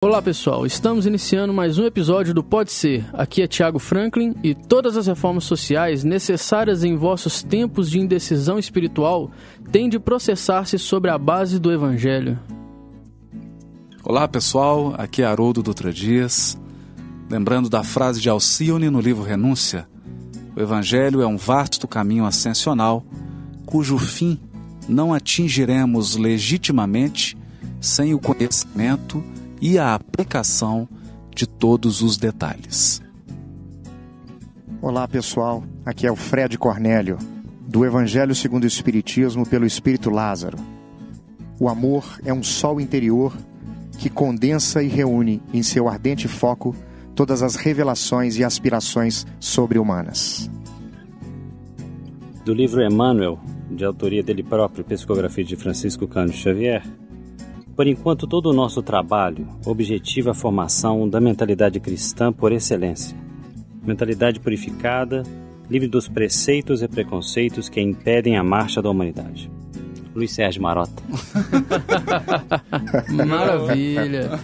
Olá pessoal, estamos iniciando mais um episódio do Pode Ser. Aqui é Thiago Franklin e todas as reformas sociais necessárias em vossos tempos de indecisão espiritual têm de processar-se sobre a base do Evangelho. Olá pessoal, aqui é Haroldo Dutra Dias. Lembrando da frase de Alcione no livro Renúncia, o Evangelho é um vasto caminho ascensional, cujo fim não atingiremos legitimamente sem o conhecimento e a aplicação de todos os detalhes. Olá pessoal, aqui é o Fred Cornélio, do Evangelho segundo o Espiritismo pelo Espírito Lázaro. O amor é um sol interior que condensa e reúne em seu ardente foco todas as revelações e aspirações sobre-humanas. Do livro Emmanuel, de autoria dele próprio, psicografia de Francisco Cândido Xavier, por enquanto, todo o nosso trabalho objetiva a formação da mentalidade cristã por excelência. Mentalidade purificada, livre dos preceitos e preconceitos que impedem a marcha da humanidade. Luiz Sérgio Marota. Maravilha!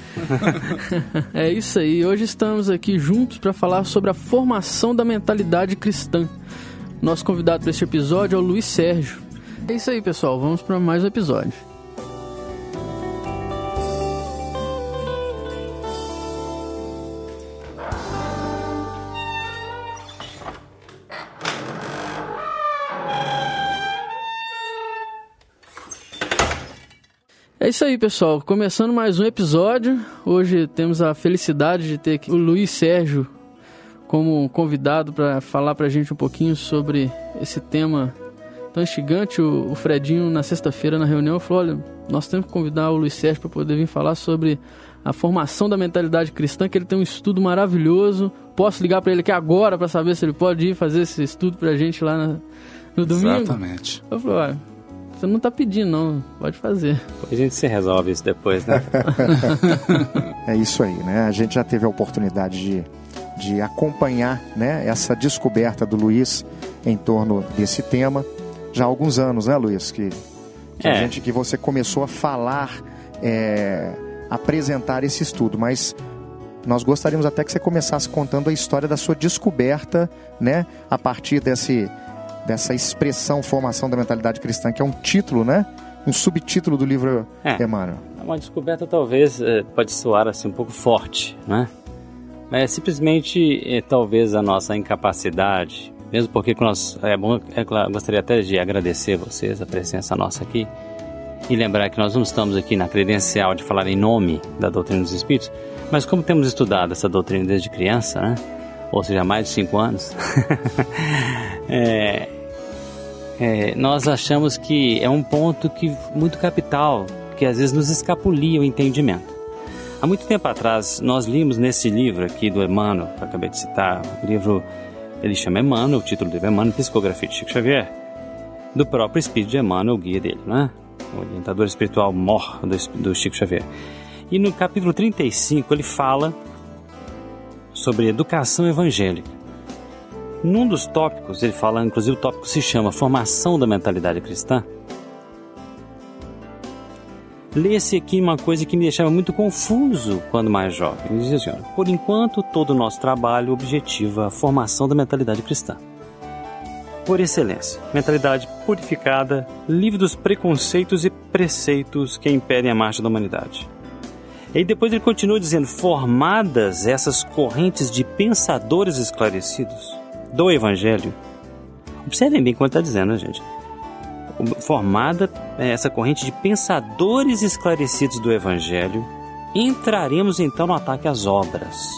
É isso aí, hoje estamos aqui juntos para falar sobre a formação da mentalidade cristã. Nosso convidado para este episódio é o Luiz Sérgio. É isso aí, pessoal, vamos para mais um episódio. É isso aí, pessoal. Começando mais um episódio. Hoje temos a felicidade de ter aqui o Luiz Sérgio como convidado para falar para a gente um pouquinho sobre esse tema tão instigante. O Fredinho, na sexta-feira, na reunião, falou: olha, nós temos que convidar o Luiz Sérgio para poder vir falar sobre a formação da mentalidade cristã, que ele tem um estudo maravilhoso. Posso ligar para ele aqui agora para saber se ele pode ir fazer esse estudo para a gente lá no domingo? Exatamente. Eu falei: olha, você não está pedindo, não. Pode fazer. A gente se resolve isso depois, né? É isso aí, né? A gente já teve a oportunidade de acompanhar, né, essa descoberta do Luiz em torno desse tema. Já há alguns anos, né, Luiz? Que você começou a falar, apresentar esse estudo. Mas nós gostaríamos até que você começasse contando a história da sua descoberta, né? A partir dessa expressão formação da mentalidade cristã, que é um título, né? Um subtítulo do livro Emmanuel. Uma descoberta talvez pode soar assim um pouco forte, né? Mas é simplesmente talvez a nossa incapacidade, mesmo porque gostaria até de agradecer a vocês a presença nossa aqui e lembrar que nós não estamos aqui na credencial de falar em nome da doutrina dos Espíritos, mas como temos estudado essa doutrina desde criança, né? Ou seja, há mais de 5 anos, nós achamos que é um ponto muito capital, que às vezes nos escapulia o entendimento. Há muito tempo atrás, nós limos nesse livro aqui do Emmanuel, que eu acabei de citar, o livro, ele chama Emmanuel, o título do livro é Emmanuel, Psicografia de Chico Xavier, do próprio Espírito de Emmanuel, o guia dele, né? O orientador espiritual mor do Chico Xavier. E no capítulo 35, ele fala sobre educação evangélica. Num dos tópicos, ele fala, inclusive o tópico se chama Formação da Mentalidade Cristã. Lê-se aqui uma coisa que me deixava muito confuso quando mais jovem. Ele dizia assim: por enquanto, todo o nosso trabalho objetiva a formação da mentalidade cristã. Por excelência, mentalidade purificada, livre dos preconceitos e preceitos que impedem a marcha da humanidade. E depois ele continua dizendo: formadas essas correntes de pensadores esclarecidos do Evangelho. Observem bem o que ele está dizendo, né, gente? Formada essa corrente de pensadores esclarecidos do Evangelho, entraremos então no ataque às obras.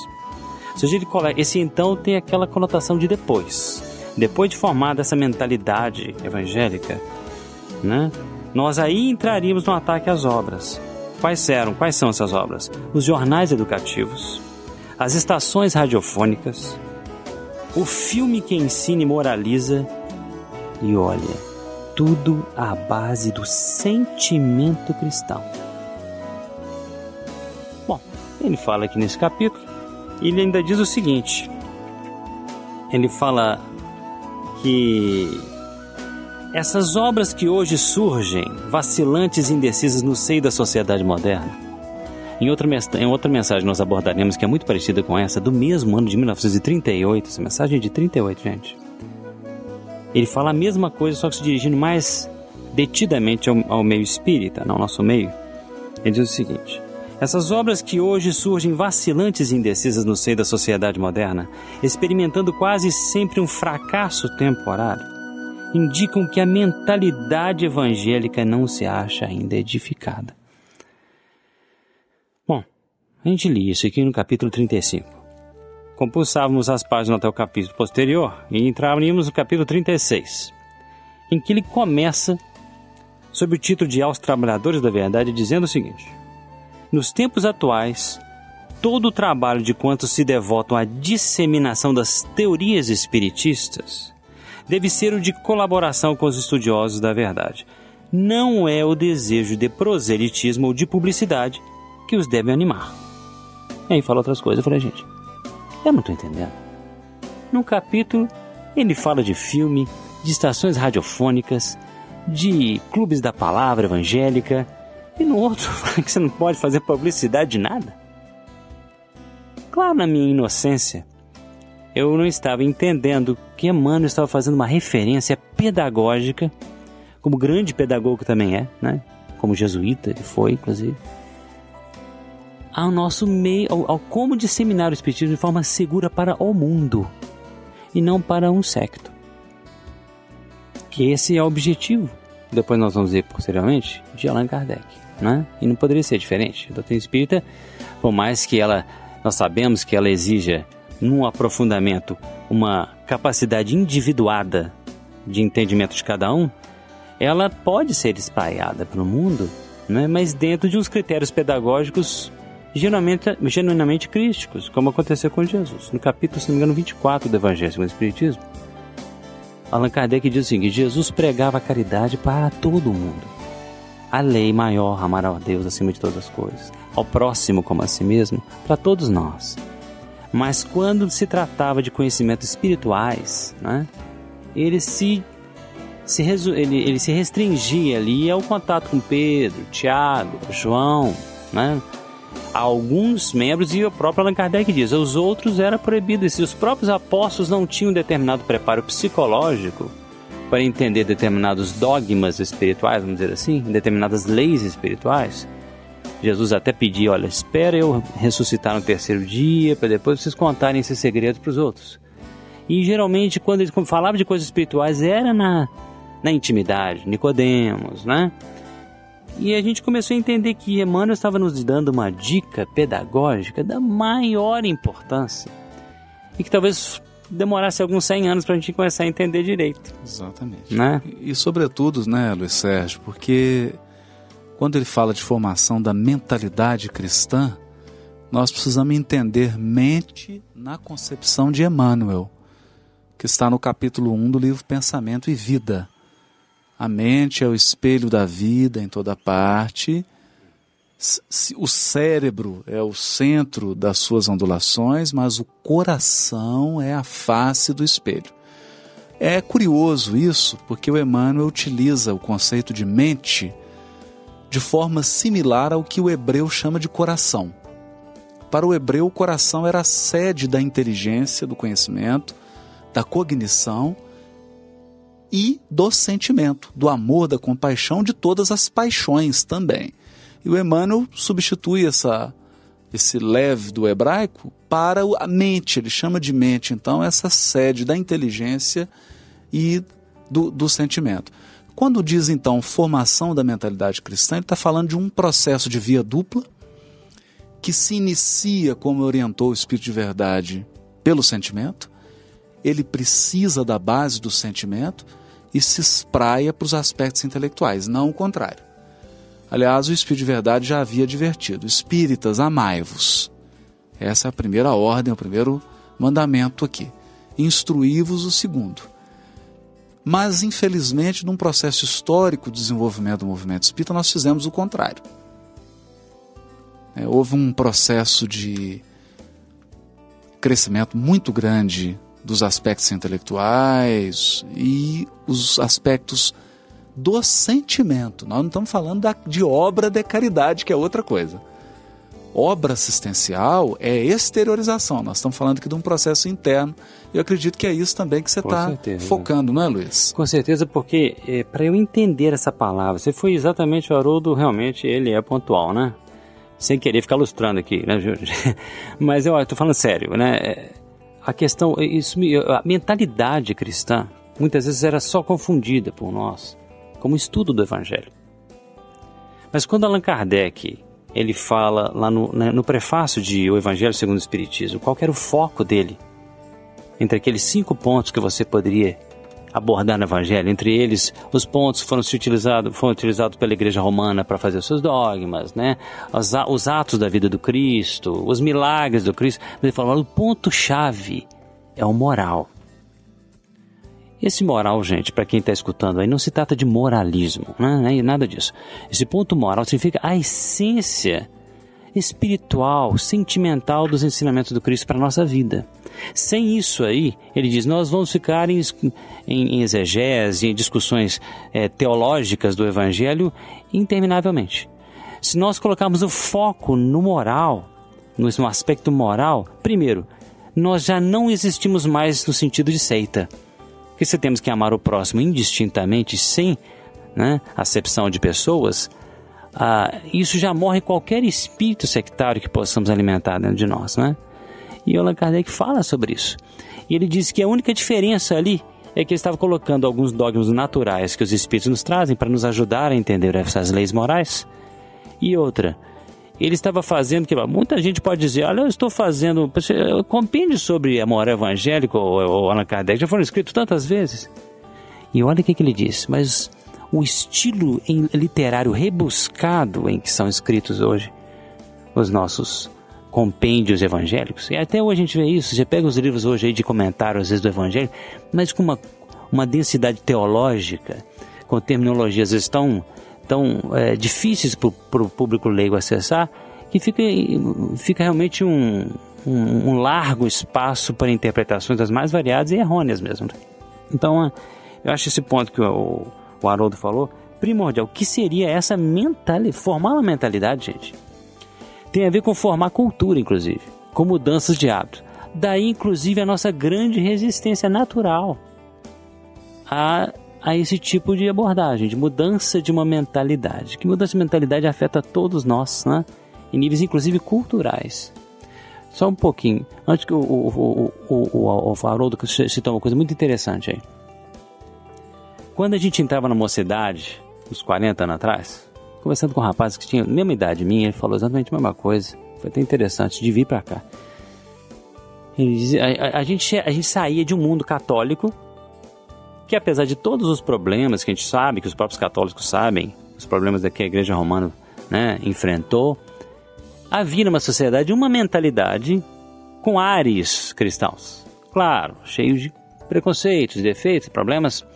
Ou seja, esse então tem aquela conotação de depois. Depois de formada essa mentalidade evangélica, né, nós aí entraríamos no ataque às obras. Quais são essas obras? Os jornais educativos, as estações radiofônicas, o filme que ensina e moraliza, e olha, tudo à base do sentimento cristão. Bom, ele fala aqui nesse capítulo, e ele ainda diz o seguinte, ele fala que essas obras que hoje surgem, vacilantes e indecisas no seio da sociedade moderna, Em outra mensagem nós abordaremos, que é muito parecida com essa, do mesmo ano de 1938, essa mensagem é de 38, gente. Ele fala a mesma coisa, só que se dirigindo mais detidamente ao meio espírita, não ao nosso meio. Ele diz o seguinte: essas obras que hoje surgem vacilantes e indecisas no seio da sociedade moderna, experimentando quase sempre um fracasso temporário, indicam que a mentalidade evangélica não se acha ainda edificada. Bom, a gente lia isso aqui no capítulo 35. Compulsávamos as páginas até o capítulo posterior e entraríamos no capítulo 36, em que ele começa sob o título de Aos Trabalhadores da Verdade, dizendo o seguinte: nos tempos atuais, todo o trabalho de quantos se devotam à disseminação das teorias espiritistas deve ser o de colaboração com os estudiosos da verdade. Não é o desejo de proselitismo ou de publicidade que os deve animar. E aí fala outras coisas. Eu falei, gente, eu não estou entendendo. Num capítulo, ele fala de filme, de estações radiofônicas, de clubes da palavra evangélica, e no outro fala que você não pode fazer publicidade de nada. Claro, na minha inocência, eu não estava entendendo que Emmanuel estava fazendo uma referência pedagógica, como grande pedagogo também é, né? Como jesuíta ele foi, inclusive, ao nosso meio, ao como disseminar o espiritismo de forma segura para o mundo e não para um secto. Que esse é o objetivo, depois nós vamos ver posteriormente, de Allan Kardec, né? E não poderia ser diferente. A doutrina espírita, por mais que nós sabemos que ela exija num aprofundamento uma capacidade individuada de entendimento de cada um, ela pode ser espalhada pelo mundo, né? Mas dentro de uns critérios pedagógicos genuinamente crísticos, como aconteceu com Jesus. No capítulo, se não me engano, 24 do Evangelho segundo o Espiritismo, Allan Kardec diz o seguinte: Jesus pregava a caridade para todo mundo. A lei maior, amar a Deus acima de todas as coisas, ao próximo como a si mesmo, para todos nós. Mas quando se tratava de conhecimentos espirituais, né, ele se restringia ali ao contato com Pedro, Tiago, João, né? Alguns membros, e o próprio Allan Kardec diz, os outros era proibido. E se os próprios apóstolos não tinham determinado preparo psicológico para entender determinados dogmas espirituais, vamos dizer assim, determinadas leis espirituais, Jesus até pedia, olha, espera eu ressuscitar no terceiro dia, para depois vocês contarem esses segredos para os outros. E geralmente, quando ele falava de coisas espirituais, era na intimidade, Nicodemos, né? E a gente começou a entender que Emmanuel estava nos dando uma dica pedagógica da maior importância e que talvez demorasse alguns 100 anos para a gente começar a entender direito. Exatamente. Né? E sobretudo, né, Luiz Sérgio, porque quando ele fala de formação da mentalidade cristã, nós precisamos entender mente na concepção de Emmanuel, que está no capítulo 1 do livro Pensamento e Vida. A mente é o espelho da vida em toda parte. O cérebro é o centro das suas ondulações, mas o coração é a face do espelho. É curioso isso, porque o Emmanuel utiliza o conceito de mente de forma similar ao que o hebreu chama de coração. Para o hebreu, o coração era a sede da inteligência, do conhecimento, da cognição e do sentimento, do amor, da compaixão, de todas as paixões também. E o Emmanuel substitui esse leve do hebraico para a mente, ele chama de mente, então, essa sede da inteligência e do sentimento. Quando diz, então, formação da mentalidade cristã, ele está falando de um processo de via dupla que se inicia, como orientou o Espírito de Verdade, pelo sentimento. Ele precisa da base do sentimento e se espraia para os aspectos intelectuais, não o contrário. Aliás, o Espírito de Verdade já havia advertido: espíritas, amai-vos. Essa é a primeira ordem, o primeiro mandamento aqui. Instruí-vos, o segundo. Mas, infelizmente, num processo histórico de desenvolvimento do movimento espírita, nós fizemos o contrário. Houve um processo de crescimento muito grande dos aspectos intelectuais e os aspectos do sentimento. Nós não estamos falando de obra de caridade, que é outra coisa. obra assistencial é exteriorização. Nós estamos falando aqui de um processo interno. Eu acredito que é isso também que você está focando, não é, Luiz? Com certeza, porque para eu entender essa palavra, você foi exatamente o Haroldo, realmente ele é pontual, né? Sem querer ficar lustrando aqui, né, Júlio? Mas eu estou falando sério, né? A questão, a mentalidade cristã, muitas vezes era só confundida por nós, como estudo do Evangelho. Mas quando Allan Kardec, ele fala lá no prefácio de O Evangelho segundo o Espiritismo, qual que era o foco dele? Entre aqueles 5 pontos que você poderia abordar no Evangelho, entre eles os pontos que foram utilizados pela Igreja Romana para fazer os seus dogmas, né? Os atos da vida do Cristo, os milagres do Cristo. Ele fala, o ponto-chave é o moral. Esse moral, gente, para quem está escutando aí, não se trata de moralismo, né? Nada disso. Esse ponto moral significa a essência espiritual, sentimental dos ensinamentos do Cristo para a nossa vida. Sem isso aí, ele diz, nós vamos ficar em exegese, em discussões teológicas do Evangelho interminavelmente. Se nós colocarmos o foco no moral, no aspecto moral, primeiro, nós já não existimos mais no sentido de seita. Porque se temos que amar o próximo indistintamente, sem acepção de pessoas, isso já morre qualquer espírito sectário que possamos alimentar dentro de nós, né? E Allan Kardec fala sobre isso. E ele diz que a única diferença ali é que ele estava colocando alguns dogmas naturais que os espíritos nos trazem para nos ajudar a entender essas leis morais. E outra, ele estava fazendo, que muita gente pode dizer, olha, eu estou fazendo compêndio sobre a moral evangélica, ou Allan Kardec, já foram escritos tantas vezes. E olha o que ele diz, mas o estilo literário rebuscado em que são escritos hoje os nossos compêndios evangélicos, e até hoje a gente vê isso, você pega os livros hoje aí de comentários às vezes do Evangelho, mas com uma densidade teológica, com terminologias às vezes tão difíceis para o público leigo acessar, que fica realmente um largo espaço para interpretações das mais variadas e errôneas mesmo. Então, eu acho esse ponto que o Haroldo falou primordial. O que seria essa mentalidade? Formar uma mentalidade, gente, tem a ver com formar cultura, inclusive, com mudanças de hábito. Daí, inclusive, a nossa grande resistência natural a esse tipo de abordagem, de mudança de uma mentalidade. Que mudança de mentalidade afeta todos nós, né? Em níveis, inclusive, culturais. Só um pouquinho, antes que o Haroldo citou uma coisa muito interessante aí. Quando a gente entrava na mocidade, uns 40 anos atrás, conversando com rapazes que tinham a mesma idade minha, ele falou exatamente a mesma coisa. Foi até interessante de vir para cá. Ele dizia, a gente saía de um mundo católico que, apesar de todos os problemas que a gente sabe, que os próprios católicos sabem, os problemas que a Igreja Romana, enfrentou, havia numa sociedade uma mentalidade com ares cristãos. Claro, cheio de preconceitos, defeitos, problemas,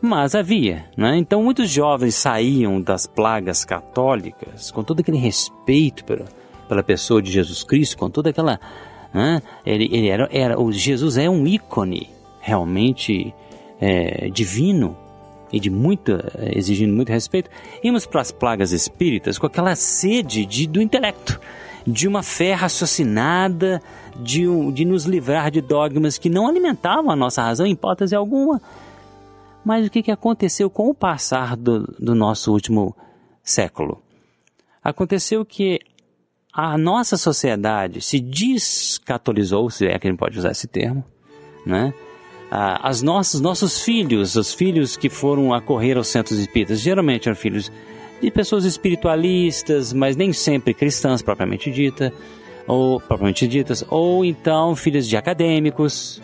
mas havia, né? Então muitos jovens saíam das plagas católicas com todo aquele respeito pela pessoa de Jesus Cristo, com toda aquela, né? O Jesus é um ícone realmente divino e exigindo muito respeito. Íamos para as plagas espíritas com aquela sede do intelecto, de uma fé raciocinada, de nos livrar de dogmas que não alimentavam a nossa razão em hipótese alguma. Mas o que aconteceu com o passar do nosso último século? Aconteceu que a nossa sociedade se descatolizou, se é que a gente pode usar esse termo, né? Nossos filhos, os filhos que foram acorrer aos centros espíritas, geralmente eram filhos de pessoas espiritualistas, mas nem sempre cristãs propriamente ditas, ou então filhos de acadêmicos,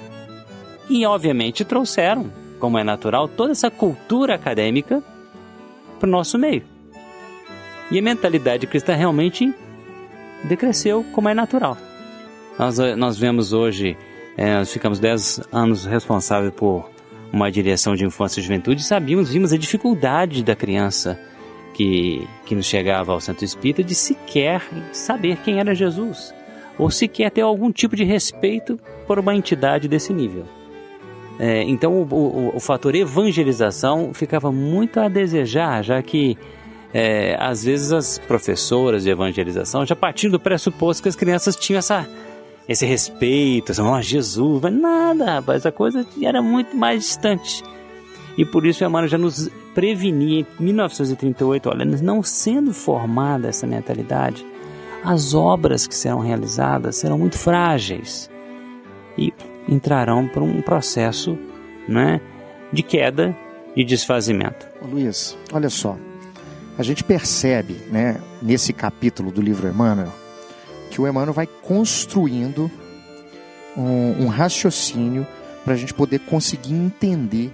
e obviamente trouxeram, como é natural, toda essa cultura acadêmica para o nosso meio. E a mentalidade cristã realmente decresceu, como é natural. Nós vemos hoje, nós ficamos 10 anos responsáveis por uma direção de infância e juventude e vimos a dificuldade da criança que nos chegava ao centro espírita de sequer saber quem era Jesus, ou sequer ter algum tipo de respeito por uma entidade desse nível. Então o fator evangelização ficava muito a desejar, já que às vezes as professoras de evangelização já partiam do pressuposto que as crianças tinham esse respeito, Jesus, mas nada, rapaz, a coisa era muito mais distante. E por isso o Emmanuel já nos prevenia em 1938, olha, não sendo formada essa mentalidade, as obras que serão realizadas serão muito frágeis e entrarão por um processo, né, de queda, de desfazimento. Luiz, olha só, a gente percebe, né, nesse capítulo do livro Emmanuel, que o Emmanuel vai construindo um raciocínio para a gente poder conseguir entender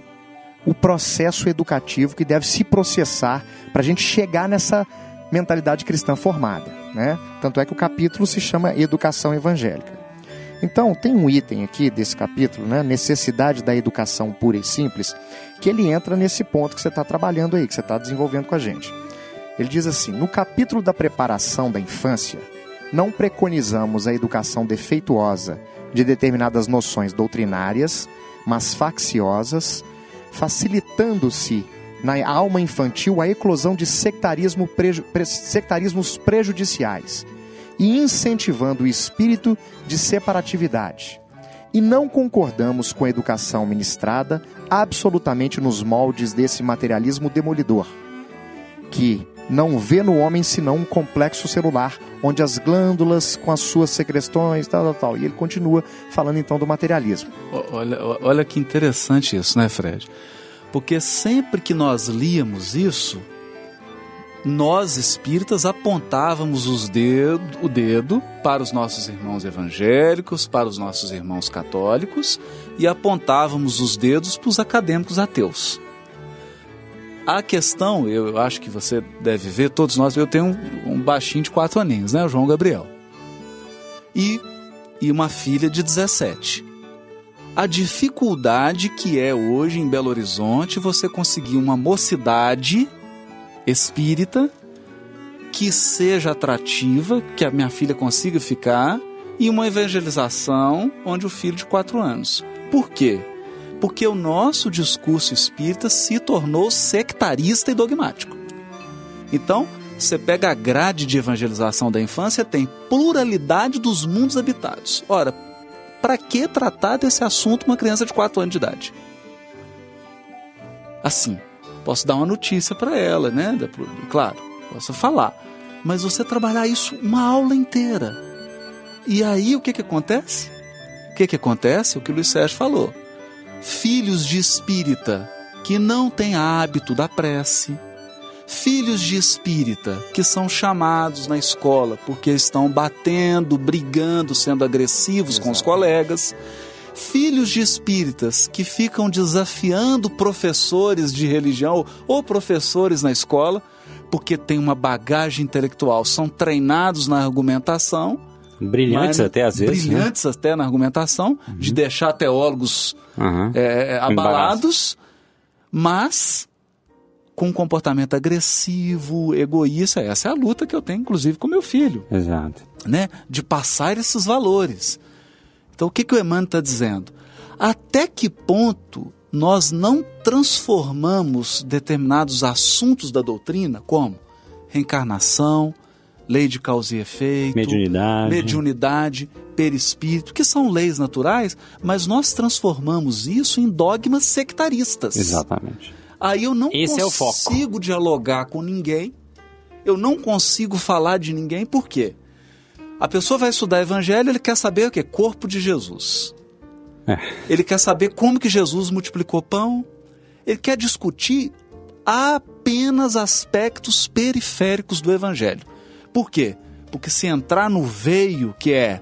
o processo educativo que deve se processar para a gente chegar nessa mentalidade cristã formada, né? Tanto é que o capítulo se chama Educação Evangélica. Então, tem um item aqui desse capítulo, né? Necessidade da educação pura e simples, que ele entra nesse ponto que você está trabalhando aí, que você está desenvolvendo com a gente. Ele diz assim: no capítulo da preparação da infância, não preconizamos a educação defeituosa de determinadas noções doutrinárias, mas facciosas, facilitando-se na alma infantil a eclosão de sectarismos prejudiciais e incentivando o espírito de separatividade. E não concordamos com a educação ministrada absolutamente nos moldes desse materialismo demolidor, que não vê no homem senão um complexo celular, onde as glândulas com as suas secreções, tal. E ele continua falando então do materialismo. Olha que interessante isso, né, Fred? Porque sempre que nós líamos isso, nós espíritas apontávamos o dedo para os nossos irmãos evangélicos, para os nossos irmãos católicos, e apontávamos os dedos para os acadêmicos ateus. A questão, eu acho que você deve ver, todos nós, eu tenho um baixinho de 4 aninhos, né, o João Gabriel, e uma filha de 17. A dificuldade que é hoje em Belo Horizonte você conseguir uma mocidade espírita que seja atrativa, que a minha filha consiga ficar, e uma evangelização onde o filho de 4 anos. Por quê? Porque o nosso discurso espírita se tornou sectarista e dogmático. Então, você pega a grade de evangelização da infância, tem pluralidade dos mundos habitados. Ora, para que tratar desse assunto uma criança de 4 anos de idade? Assim, posso dar uma notícia para ela, né? Claro, posso falar. Mas você trabalhar isso uma aula inteira. E aí o que acontece? O que acontece? O que o Luiz Sérgio falou. Filhos de espírita que não têm hábito da prece, filhos de espírita que são chamados na escola porque estão batendo, brigando, sendo agressivos com os colegas, filhos de espíritas que ficam desafiando professores de religião ou professores na escola porque têm uma bagagem intelectual, são treinados na argumentação, brilhantes até às vezes, brilhantes, né? Até na argumentação, de deixar teólogos abalados, mas com um comportamento agressivo, egoísta. Essa é a luta que eu tenho, inclusive, com meu filho. Exato. Né? De passar esses valores. Então, o que o Emmanuel está dizendo? Até que ponto nós não transformamos determinados assuntos da doutrina, como reencarnação, lei de causa e efeito, mediunidade, perispírito, que são leis naturais, mas nós transformamos isso em dogmas sectaristas. Exatamente. Aí eu não consigo dialogar com ninguém, eu não consigo falar de ninguém, por quê? A pessoa vai estudar evangelho, ele quer saber o quê? Corpo de Jesus. Ele quer saber como que Jesus multiplicou pão, ele quer discutir apenas aspectos periféricos do evangelho. Por quê? Porque se entrar no veio que é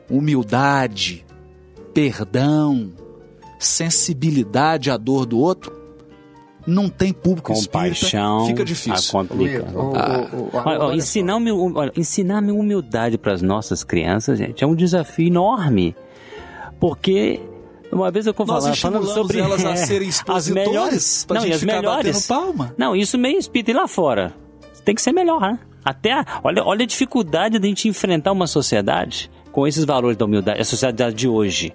humildade, perdão, sensibilidade à dor do outro, não tem público compaixão, espírita, fica difícil. Ensinar humildade para as nossas crianças, gente, é um desafio enorme. Porque uma vez eu falando sobre elas a serem expositores, para a gente ficar batendo palma. Não, isso meio espírita e lá fora. Tem que ser melhor, né? Olha a dificuldade de a gente enfrentar uma sociedade com esses valores da humildade, a sociedade de hoje.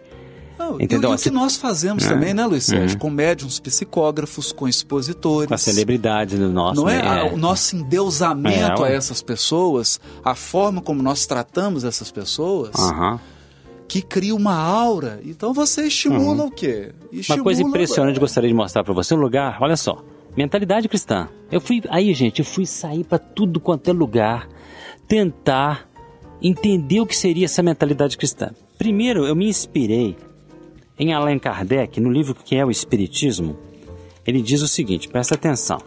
Entendeu? E o que nós fazemos também, né, Luiz Sérgio? Com médiuns psicógrafos, com expositores. Com a celebridade do nosso... Não é? O nosso endeusamento a essas pessoas, a forma como nós tratamos essas pessoas, que cria uma aura. Então você estimula o quê? Uma coisa impressionante, gostaria de mostrar para você um lugar, olha só, mentalidade cristã. Eu fui sair para tudo quanto é lugar, tentar entender o que seria essa mentalidade cristã. Primeiro, eu me inspirei em Allan Kardec, no livro que é o Espiritismo. Ele diz o seguinte, presta atenção.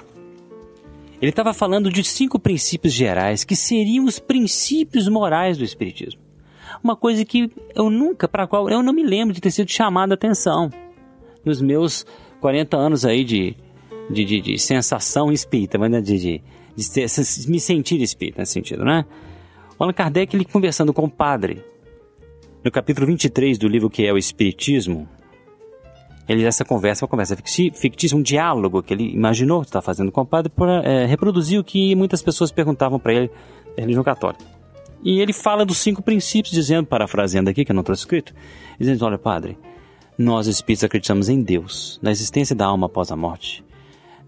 Ele estava falando de 5 princípios gerais, que seriam os princípios morais do Espiritismo. Uma coisa que para a qual eu não me lembro de ter sido chamado a atenção nos meus 40 anos aí de sensação espírita, de me sentir espírita nesse sentido, né? O Allan Kardec, ele conversando com o padre, no capítulo 23 do livro que é o Espiritismo, essa conversa é uma conversa fictícia, um diálogo que ele imaginou estar fazendo com o padre para reproduzir o que muitas pessoas perguntavam para ele da religião católica. E ele fala dos 5 princípios, dizendo, parafraseando aqui, que eu não trouxe escrito, dizendo, olha, padre, nós espíritos acreditamos em Deus, na existência da alma após a morte,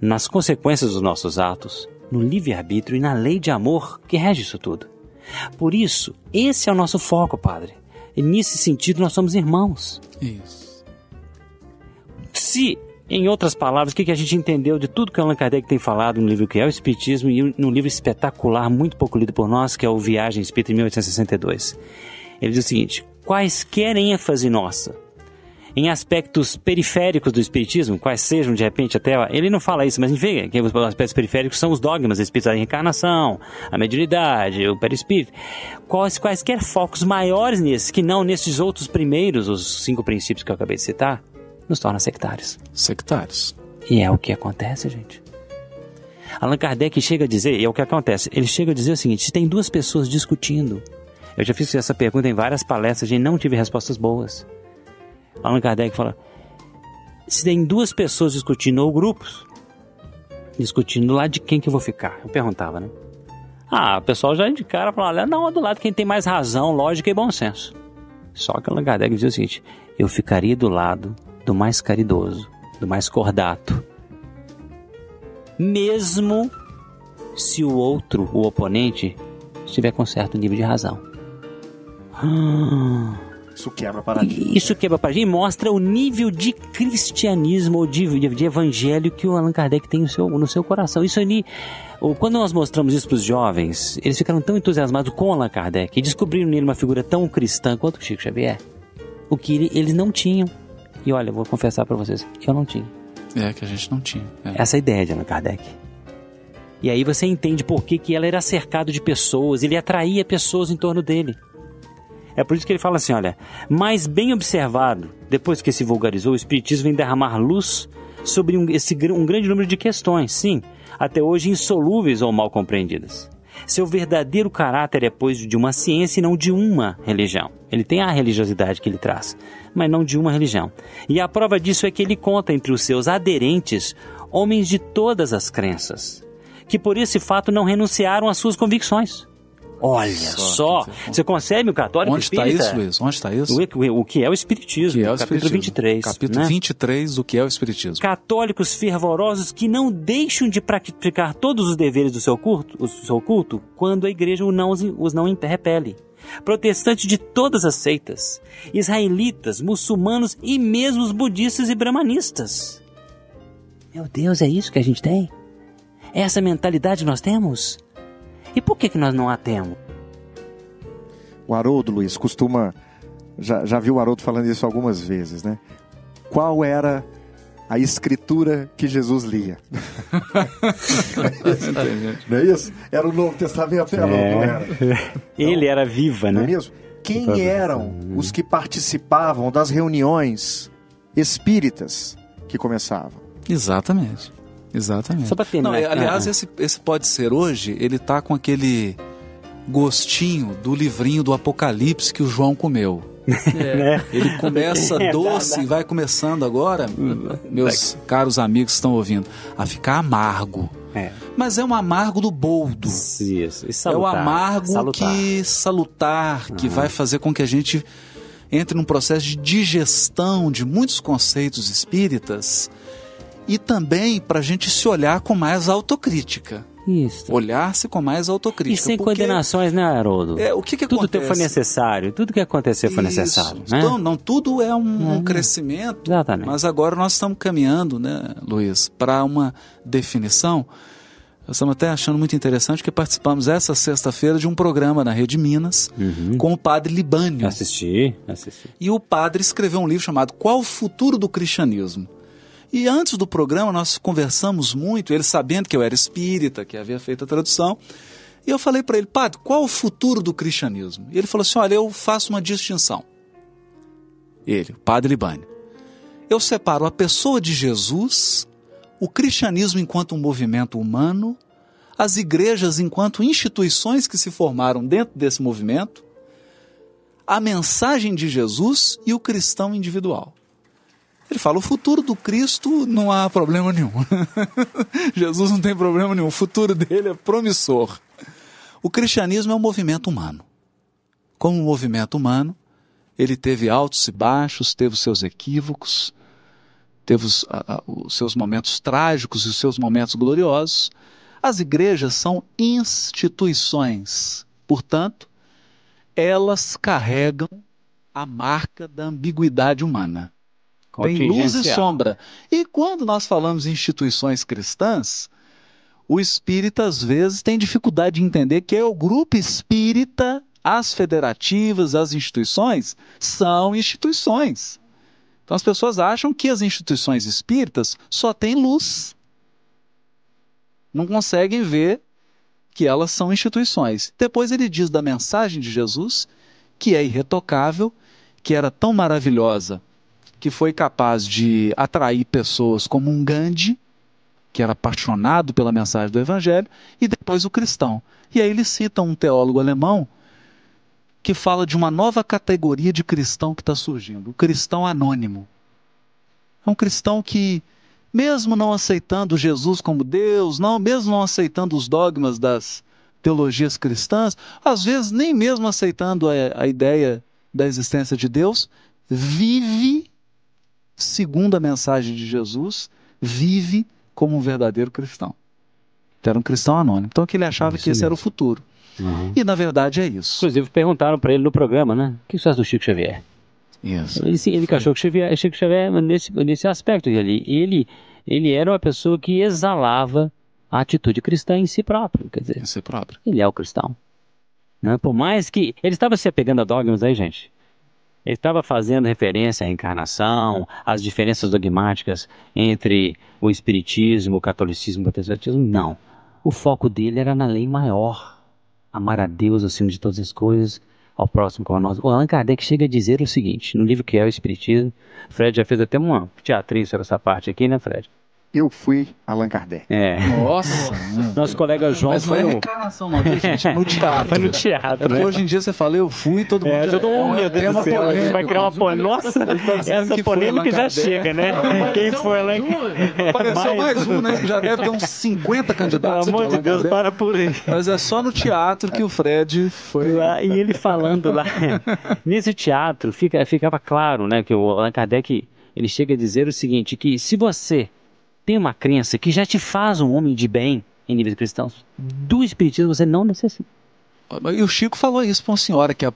nas consequências dos nossos atos, no livre-arbítrio e na lei de amor que rege isso tudo. Por isso, esse é o nosso foco, padre. E nesse sentido, nós somos irmãos. Isso. Se, em outras palavras, o que a gente entendeu de tudo que Allan Kardec tem falado no livro que é o Espiritismo e num livro espetacular, muito pouco lido por nós, que é o Viagem Espírita, em 1862. Ele diz o seguinte, quaisquer ênfase nossa em aspectos periféricos do Espiritismo, quais sejam, de repente, até... Ele não fala isso, mas a gente vê que os aspectos periféricos são os dogmas espíritas, a reencarnação, a mediunidade, o perispírito. Quaisquer focos maiores nesses, que não nesses outros primeiros, os 5 princípios que eu acabei de citar, nos torna sectários. Sectários. E é o que acontece, gente. Allan Kardec chega a dizer, e é o que acontece, ele chega a dizer o seguinte, se tem 2 pessoas discutindo, eu já fiz essa pergunta em várias palestras e não tive respostas boas. Allan Kardec fala, se tem 2 pessoas discutindo, ou grupos, discutindo do lado de quem que eu vou ficar? Eu perguntava, né? O pessoal já de cara fala, não, do lado de quem tem mais razão, lógica e bom senso. Só que Allan Kardec dizia o seguinte, eu ficaria do lado do mais caridoso, do mais cordato, mesmo se o outro, o oponente, estiver com certo nível de razão. Isso quebra paradigma. Isso quebra paradigma e mostra o nível de cristianismo ou de evangelho que o Allan Kardec tem no seu coração. Isso ali, quando nós mostramos isso para os jovens, eles ficaram tão entusiasmados com Allan Kardec e descobriram nele uma figura tão cristã quanto o Chico Xavier, o que eles não tinham. E olha, eu vou confessar para vocês, eu não tinha. Que a gente não tinha. Essa ideia de Allan Kardec. E aí você entende por que ela era cercado de pessoas, ele atraía pessoas em torno dele. É por isso que ele fala assim, olha, mas bem observado, depois que se vulgarizou, o Espiritismo vem derramar luz sobre um grande número de questões, sim, até hoje insolúveis ou mal compreendidas. Seu verdadeiro caráter é, pois, de uma ciência e não de uma religião. Ele tem a religiosidade que ele traz, mas não de uma religião. E a prova disso é que ele conta entre os seus aderentes homens de todas as crenças, que por esse fato não renunciaram às suas convicções. Olha só, você concebe o católico espírita? Onde está isso, Luiz? Onde está isso? O que é o Espiritismo, capítulo 23. Capítulo 23 do que é o Espiritismo. Católicos fervorosos que não deixam de praticar todos os deveres do seu culto quando a igreja os não repele. Protestantes de todas as seitas, israelitas, muçulmanos e mesmo os budistas e brahmanistas. Meu Deus, é isso que a gente tem? É essa mentalidade que nós temos? E por que nós não a temos? O Haroldo, Luiz, costuma... Já viu o Haroldo falando isso algumas vezes, né? Qual era a escritura que Jesus lia? Não é isso? Era o Novo Testamento, não era? Ele era viva, né? Não é mesmo? Quem eram os que participavam das reuniões espíritas que começavam? Exatamente. Só para terminar. Aliás, esse pode ser hoje, ele tá com aquele gostinho do livrinho do Apocalipse que o João comeu. Ele começa doce e vai começando agora, meus caros amigos que estão ouvindo, a ficar amargo. Mas é um amargo do boldo. Isso. E salutar, é o amargo salutar. Que vai fazer com que a gente entre num processo de digestão de muitos conceitos espíritas e também para a gente se olhar com mais autocrítica. Isso. Olhar-se com mais autocrítica. E sem condenações, né, Haroldo? O que tudo acontece? Foi necessário, tudo que aconteceu foi necessário, né? Então, não, tudo é um crescimento. Exatamente. Mas agora nós estamos caminhando, né, Luiz, para uma definição. Nós estamos até achando muito interessante que participamos essa sexta-feira de um programa na Rede Minas com o padre Libânio. Assisti. E o padre escreveu um livro chamado Qual o Futuro do Cristianismo? E antes do programa nós conversamos muito, ele sabendo que eu era espírita, que havia feito a tradução, e eu falei para ele, padre, qual o futuro do cristianismo? E ele falou assim, olha, eu faço uma distinção. Ele, o padre Libânio. Eu separo a pessoa de Jesus, o cristianismo enquanto um movimento humano, as igrejas enquanto instituições que se formaram dentro desse movimento, a mensagem de Jesus e o cristão individual. Ele fala, o futuro do Cristo não há problema nenhum. Jesus não tem problema nenhum, o futuro dele é promissor. O cristianismo é um movimento humano. Como um movimento humano, ele teve altos e baixos, teve os seus equívocos, teve os seus momentos trágicos e os seus momentos gloriosos. As igrejas são instituições, portanto, elas carregam a marca da ambiguidade humana. Tem luz e sombra. E quando nós falamos em instituições cristãs, o espírita às vezes tem dificuldade de entender que é o grupo espírita, as federativas, as instituições, são instituições. Então as pessoas acham que as instituições espíritas só têm luz. Não conseguem ver que elas são instituições. Depois ele diz da mensagem de Jesus, que é irretocável, que era tão maravilhosa, que foi capaz de atrair pessoas como um Gandhi, que era apaixonado pela mensagem do Evangelho, e depois o cristão. E aí ele cita um teólogo alemão que fala de uma nova categoria de cristão que está surgindo, o cristão anônimo. É um cristão que, mesmo não aceitando Jesus como Deus, mesmo não aceitando os dogmas das teologias cristãs, às vezes nem mesmo aceitando a ideia da existência de Deus, vive segundo a mensagem de Jesus, vive como um verdadeiro cristão. Então, era um cristão anônimo. Então, que ele achava que esse era o futuro. E, na verdade, é isso. Inclusive, perguntaram para ele no programa, né? O que você acha do Chico Xavier? Isso. Ele achou que Chico Xavier, nesse aspecto, ele era uma pessoa que exalava a atitude cristã em si próprio. Quer dizer, em si próprio. Ele é o cristão. Né? Por mais que... Ele estava se apegando a dogmas aí, gente. Ele estava fazendo referência à encarnação, às diferenças dogmáticas entre o espiritismo, o catolicismo e o protestantismo. Não. O foco dele era na lei maior. Amar a Deus acima de todas as coisas, ao próximo como a nós. O Allan Kardec chega a dizer o seguinte, no livro que é o Espiritismo, Fred já fez até uma teatrinha sobre essa parte aqui, né, Fred? Eu fui Allan Kardec. Nossa! Nosso colega João mas foi não é reencarnação, não, gente? No teatro. Foi no teatro, né? Hoje em dia você fala, eu fui, todo mundo... Todo mundo, meu Deus do céu, vai criar uma polêmica. Nossa, essa polêmica já chega, né? Quem foi lá... Apareceu mais um, né? Já deve ter uns 50 candidatos. Pelo amor de Deus, para por aí. Mas é só no teatro que o Fred foi... Lá, e ele falando lá, nesse teatro, ficava claro, né, que o Allan Kardec, ele chega a dizer o seguinte, que se você tem uma crença que já te faz um homem de bem em níveis cristãos, do espiritismo você não necessita. E o Chico falou isso para uma senhora que o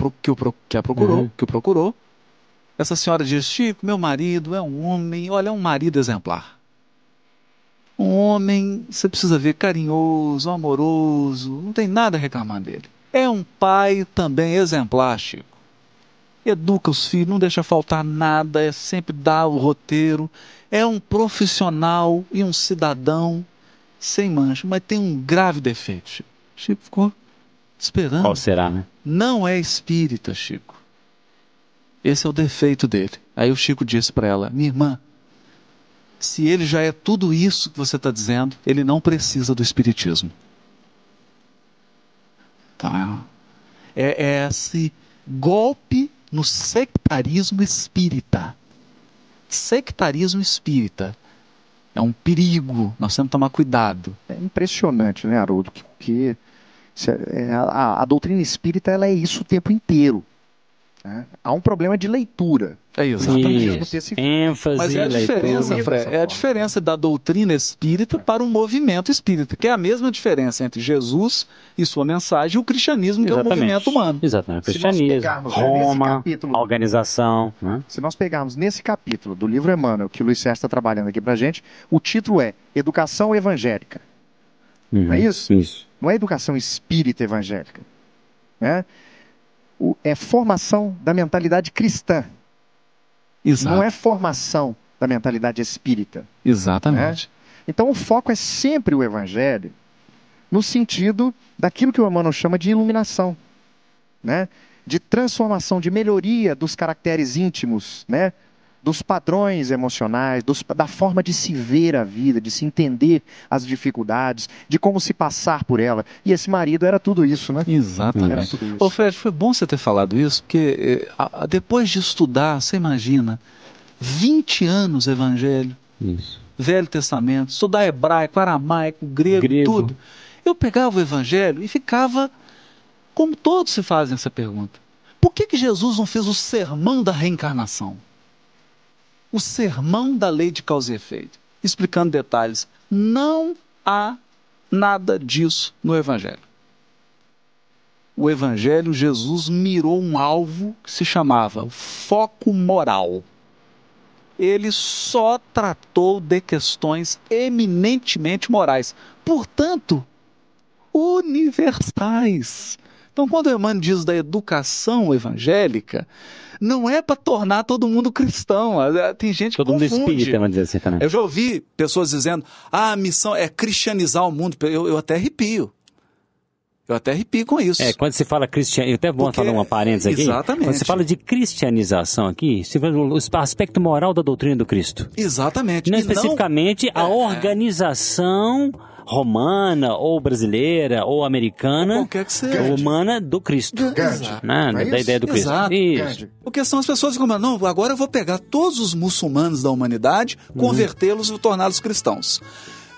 procurou. Essa senhora diz, Chico, meu marido é um homem, olha, é um marido exemplar. Um homem, você precisa ver, carinhoso, amoroso, não tem nada a reclamar dele. É um pai também exemplar, Chico. Educa os filhos, não deixa faltar nada, sempre dá o roteiro. É um profissional e um cidadão sem mancha, mas tem um grave defeito, Chico. Chico ficou esperando. Qual será, né? Não é espírita, Chico. Esse é o defeito dele. Aí o Chico disse para ela, minha irmã, se ele já é tudo isso que você está dizendo, ele não precisa do espiritismo. Tá? É esse golpe no sectarismo espírita. Sectarismo espírita é um perigo, nós temos que tomar cuidado. É impressionante, né, Haroldo, que a doutrina espírita ela é isso o tempo inteiro. né? Há um problema de leitura. É exatamente. ênfase, Mas é a diferença, Fred, é a diferença da doutrina espírita para o movimento espírita, que é a mesma diferença entre Jesus e sua mensagem e o cristianismo, que é o movimento humano. Exatamente. Cristianismo, Roma, capítulo, organização. Né? Se nós pegarmos nesse capítulo do livro Emmanuel, que o Luiz Sérgio está trabalhando aqui pra gente, o título é Educação Evangélica. Não é isso? Isso. Não é educação espírita evangélica. Né? É formação da mentalidade cristã. Exato. Não é formação da mentalidade espírita. Exatamente. Né? Então o foco é sempre o evangelho no sentido daquilo que o Emmanuel chama de iluminação, né? De transformação, de melhoria dos caracteres íntimos, né? Dos padrões emocionais, da forma de se ver a vida, de se entender as dificuldades, de como se passar por ela. E esse marido era tudo isso, né? Exatamente. Era tudo isso. Ô Fred, foi bom você ter falado isso, porque depois de estudar, você imagina, 20 anos evangelho, Isso. Velho Testamento, estudar hebraico, aramaico, grego, tudo. Eu pegava o evangelho e ficava, como todos se fazem essa pergunta, por que Jesus não fez o sermão da reencarnação? O sermão da lei de causa e efeito, explicando detalhes. Não há nada disso no evangelho. O evangelho, Jesus mirou um alvo que se chamava foco moral. Ele só tratou de questões eminentemente morais, portanto, universais. Então, quando o Emmanuel diz da educação evangélica, não é para tornar todo mundo cristão. Tem gente que Todo mundo confunde. espírita, vamos dizer assim também. Eu já ouvi pessoas dizendo, a missão é cristianizar o mundo. Eu até arrepio. Eu até arrepio com isso. Quando se fala cristianismo, até bom falar uma parênteses aqui. Exatamente. Quando se fala de cristianização aqui, se fala o aspecto moral da doutrina do Cristo. Exatamente. Não E especificamente a organização romana, ou brasileira, ou americana, ou qualquer que seja, humana do Cristo. Gandhi. Né? Não é Da ideia do Cristo. Exato. Isso. Porque são as pessoas que falam, não, agora eu vou pegar todos os muçulmanos da humanidade, convertê-los e torná-los cristãos.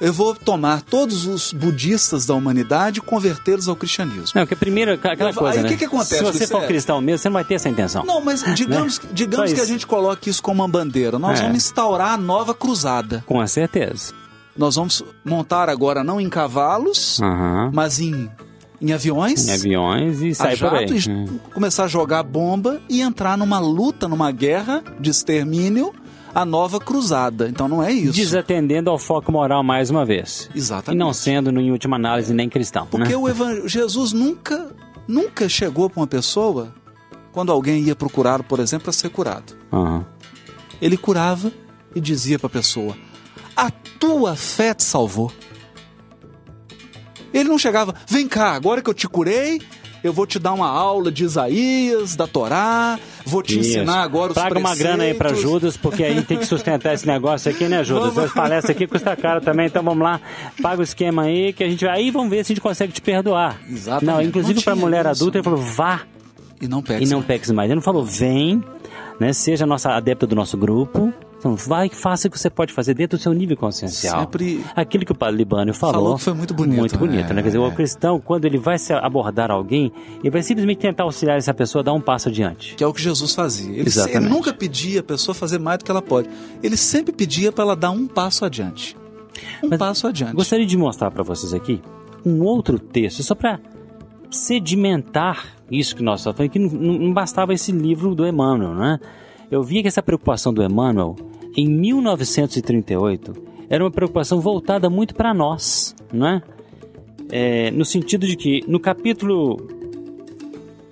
Eu vou tomar todos os budistas da humanidade e convertê-los ao cristianismo. Não, porque primeiro, aquela coisa, aí né? o que acontece? Se você for cristão mesmo, você não vai ter essa intenção. Não, mas digamos que a gente coloque isso como uma bandeira. Nós vamos instaurar a nova cruzada. Com certeza. Nós vamos montar agora não em cavalos, mas em aviões. Em aviões e sair por aí. E começar a jogar bomba e entrar numa luta, numa guerra de extermínio, a nova cruzada. Então não é isso. Desatendendo ao foco moral mais uma vez. Exatamente. E não sendo, em última análise, nem cristão. Porque né? Jesus nunca chegou para uma pessoa quando alguém ia procurá-lo, por exemplo, para ser curado. Ele curava e dizia para a pessoa, a tua fé te salvou. Ele não chegava, vem cá, agora que eu te curei, eu vou te dar uma aula de Isaías, da Torá, vou te ensinar agora os Paga preceitos. uma grana aí para Judas, porque aí tem que sustentar esse negócio aqui, né, Judas? As palestras aqui custa caro também, então vamos lá, paga o esquema aí, que a gente vai, aí vamos ver se a gente consegue te perdoar. Exatamente. Não, inclusive para mulher adulta, ele falou, vá e não peques mais. Ele não falou, vem, né, seja a nossa adepta do nosso grupo. Então, vai, faça o que você pode fazer dentro do seu nível consciencial. Sempre... Aquilo que o padre Libânio falou que foi muito bonito. Muito bonito, né? Quer dizer, o cristão, quando ele vai abordar alguém, ele vai simplesmente tentar auxiliar essa pessoa a dar um passo adiante. Que é o que Jesus fazia. Ele nunca pedia a pessoa fazer mais do que ela pode. Ele sempre pedia para ela dar um passo adiante. Passo adiante. Gostaria de mostrar para vocês aqui um outro texto, só para sedimentar isso que nós estamos falando, que não bastava esse livro do Emmanuel, né? Eu via que essa preocupação do Emmanuel, em 1938, era uma preocupação voltada muito para nós, não é? No sentido de que,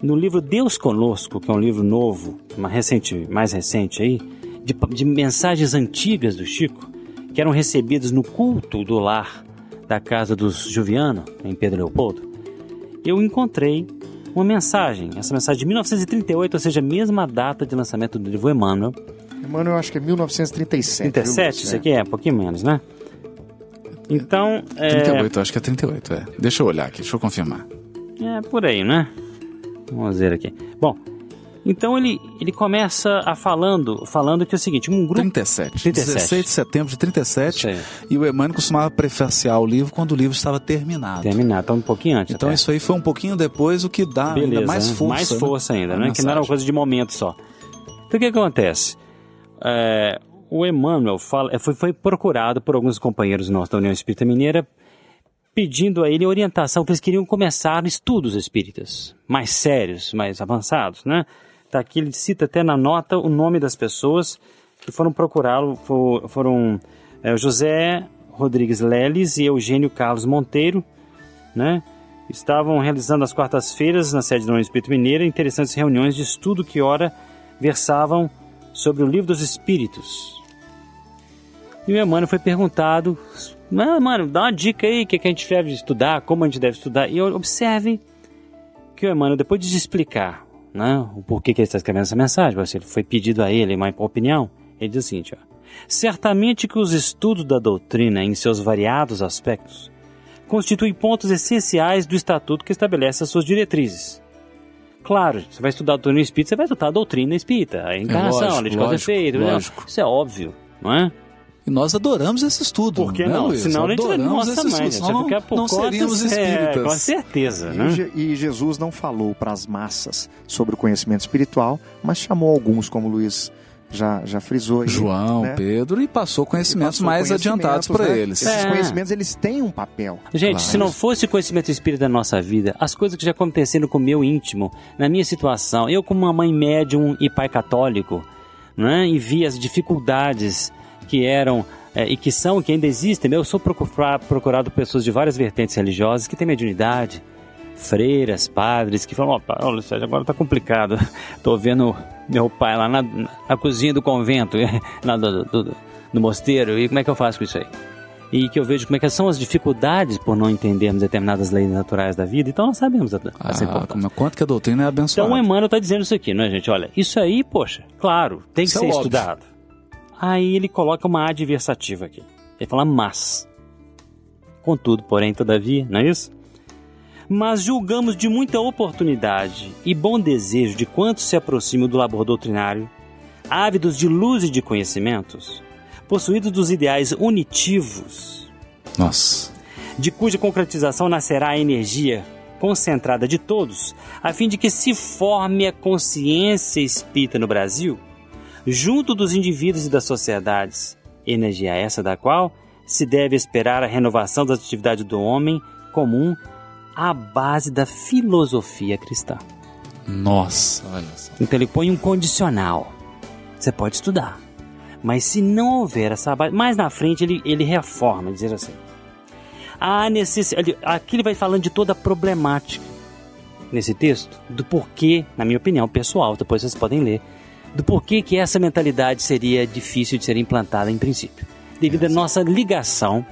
no livro Deus Conosco, que é um livro novo, mais recente aí, de mensagens antigas do Chico, que eram recebidas no culto do lar da casa dos Juviano, em Pedro Leopoldo, eu encontrei uma mensagem, essa mensagem de 1938, ou seja, a mesma data de lançamento do livro Emmanuel. Emmanuel, acho que é 1937. 37, isso aqui é um pouquinho menos, né? Então... 38, acho que é 38, Deixa eu olhar aqui, deixa eu confirmar. Por aí, né? Vamos ver aqui. Bom, Então ele começa falando que é o seguinte, um grupo... 37. 16 de setembro de 37. E o Emmanuel costumava prefaciar o livro quando o livro estava terminado. Então um pouquinho antes. Então isso aí foi um pouquinho depois, o que dá ainda mais força. Mais força ainda, né? Que não era uma coisa de momento só. Então o que acontece? O Emmanuel foi procurado por alguns companheiros nossos da União Espírita Mineira, pedindo a ele orientação, porque eles queriam começar estudos espíritas mais sérios, mais avançados, né? Tá aqui, ele cita até na nota o nome das pessoas que foram procurá-lo, foram José Rodrigues Leles e Eugênio Carlos Monteiro, né? Estavam realizando às quartas-feiras, na sede da União Espírita Mineira, interessantes reuniões de estudo que ora versavam sobre o Livro dos Espíritos. E o Emmanuel foi perguntado, mano, dá uma dica aí, o que a gente deve estudar, como a gente deve estudar. E observem que o Emmanuel, depois de explicar, né, o porquê que ele está escrevendo essa mensagem, se ele foi pedido a ele uma opinião, ele diz o seguinte, certamente que os estudos da doutrina em seus variados aspectos constituem pontos essenciais do estatuto que estabelece as suas diretrizes. Claro, você vai estudar a doutrina espírita, você vai estudar a doutrina espírita, a encarnação, a lei de causa e efeito, isso é óbvio, não é? E nós adoramos esse estudo. Por que não? Senão a gente não mostra mais. Não seríamos espíritas. Com certeza. Né? E Jesus não falou para as massas sobre o conhecimento espiritual, mas chamou alguns, como o Luiz já frisou aí, João, né? Pedro, e passou conhecimentos mais adiantados para eles. Esses conhecimentos, eles têm um papel. Gente, claro. Se não fosse o conhecimento espírita da nossa vida, as coisas que já aconteceram com o meu íntimo, na minha situação, eu como uma mãe médium e pai católico, né, e vi as dificuldades que eram e que são, que ainda existem. Eu sou procurado por pessoas de várias vertentes religiosas que têm mediunidade, freiras, padres, que falam, olha, Sérgio, agora está complicado. Estou vendo meu pai lá na cozinha do convento, lá do mosteiro, e como é que eu faço com isso aí? E que eu vejo como é que são as dificuldades por não entendermos determinadas leis naturais da vida. Então nós sabemos essa importância. Quanto que a doutrina é abençoada. Então o Emmanuel está dizendo isso aqui, não é, gente? Olha, isso aí, poxa, claro, tem que ser estudado. Aí ele coloca uma adversativa aqui. Ele fala, mas. Contudo, porém, todavia, não é isso? Mas julgamos de muita oportunidade e bom desejo de quantos se aproximam do labor doutrinário, ávidos de luz e de conhecimentos, possuídos dos ideais unitivos, de cuja concretização nascerá a energia concentrada de todos, a fim de que se forme a consciência espírita no Brasil, junto dos indivíduos e das sociedades, energia essa da qual se deve esperar a renovação das atividades do homem comum à base da filosofia cristã. Nossa, olha só. Então ele põe um condicional. Você pode estudar, mas se não houver essa base, mais na frente ele reforma, dizer assim. Aqui ele vai falando de toda a problemática nesse texto, do porquê, na minha opinião pessoal, depois vocês podem ler, do porquê que essa mentalidade seria difícil de ser implantada em princípio. Devido à nossa ligação,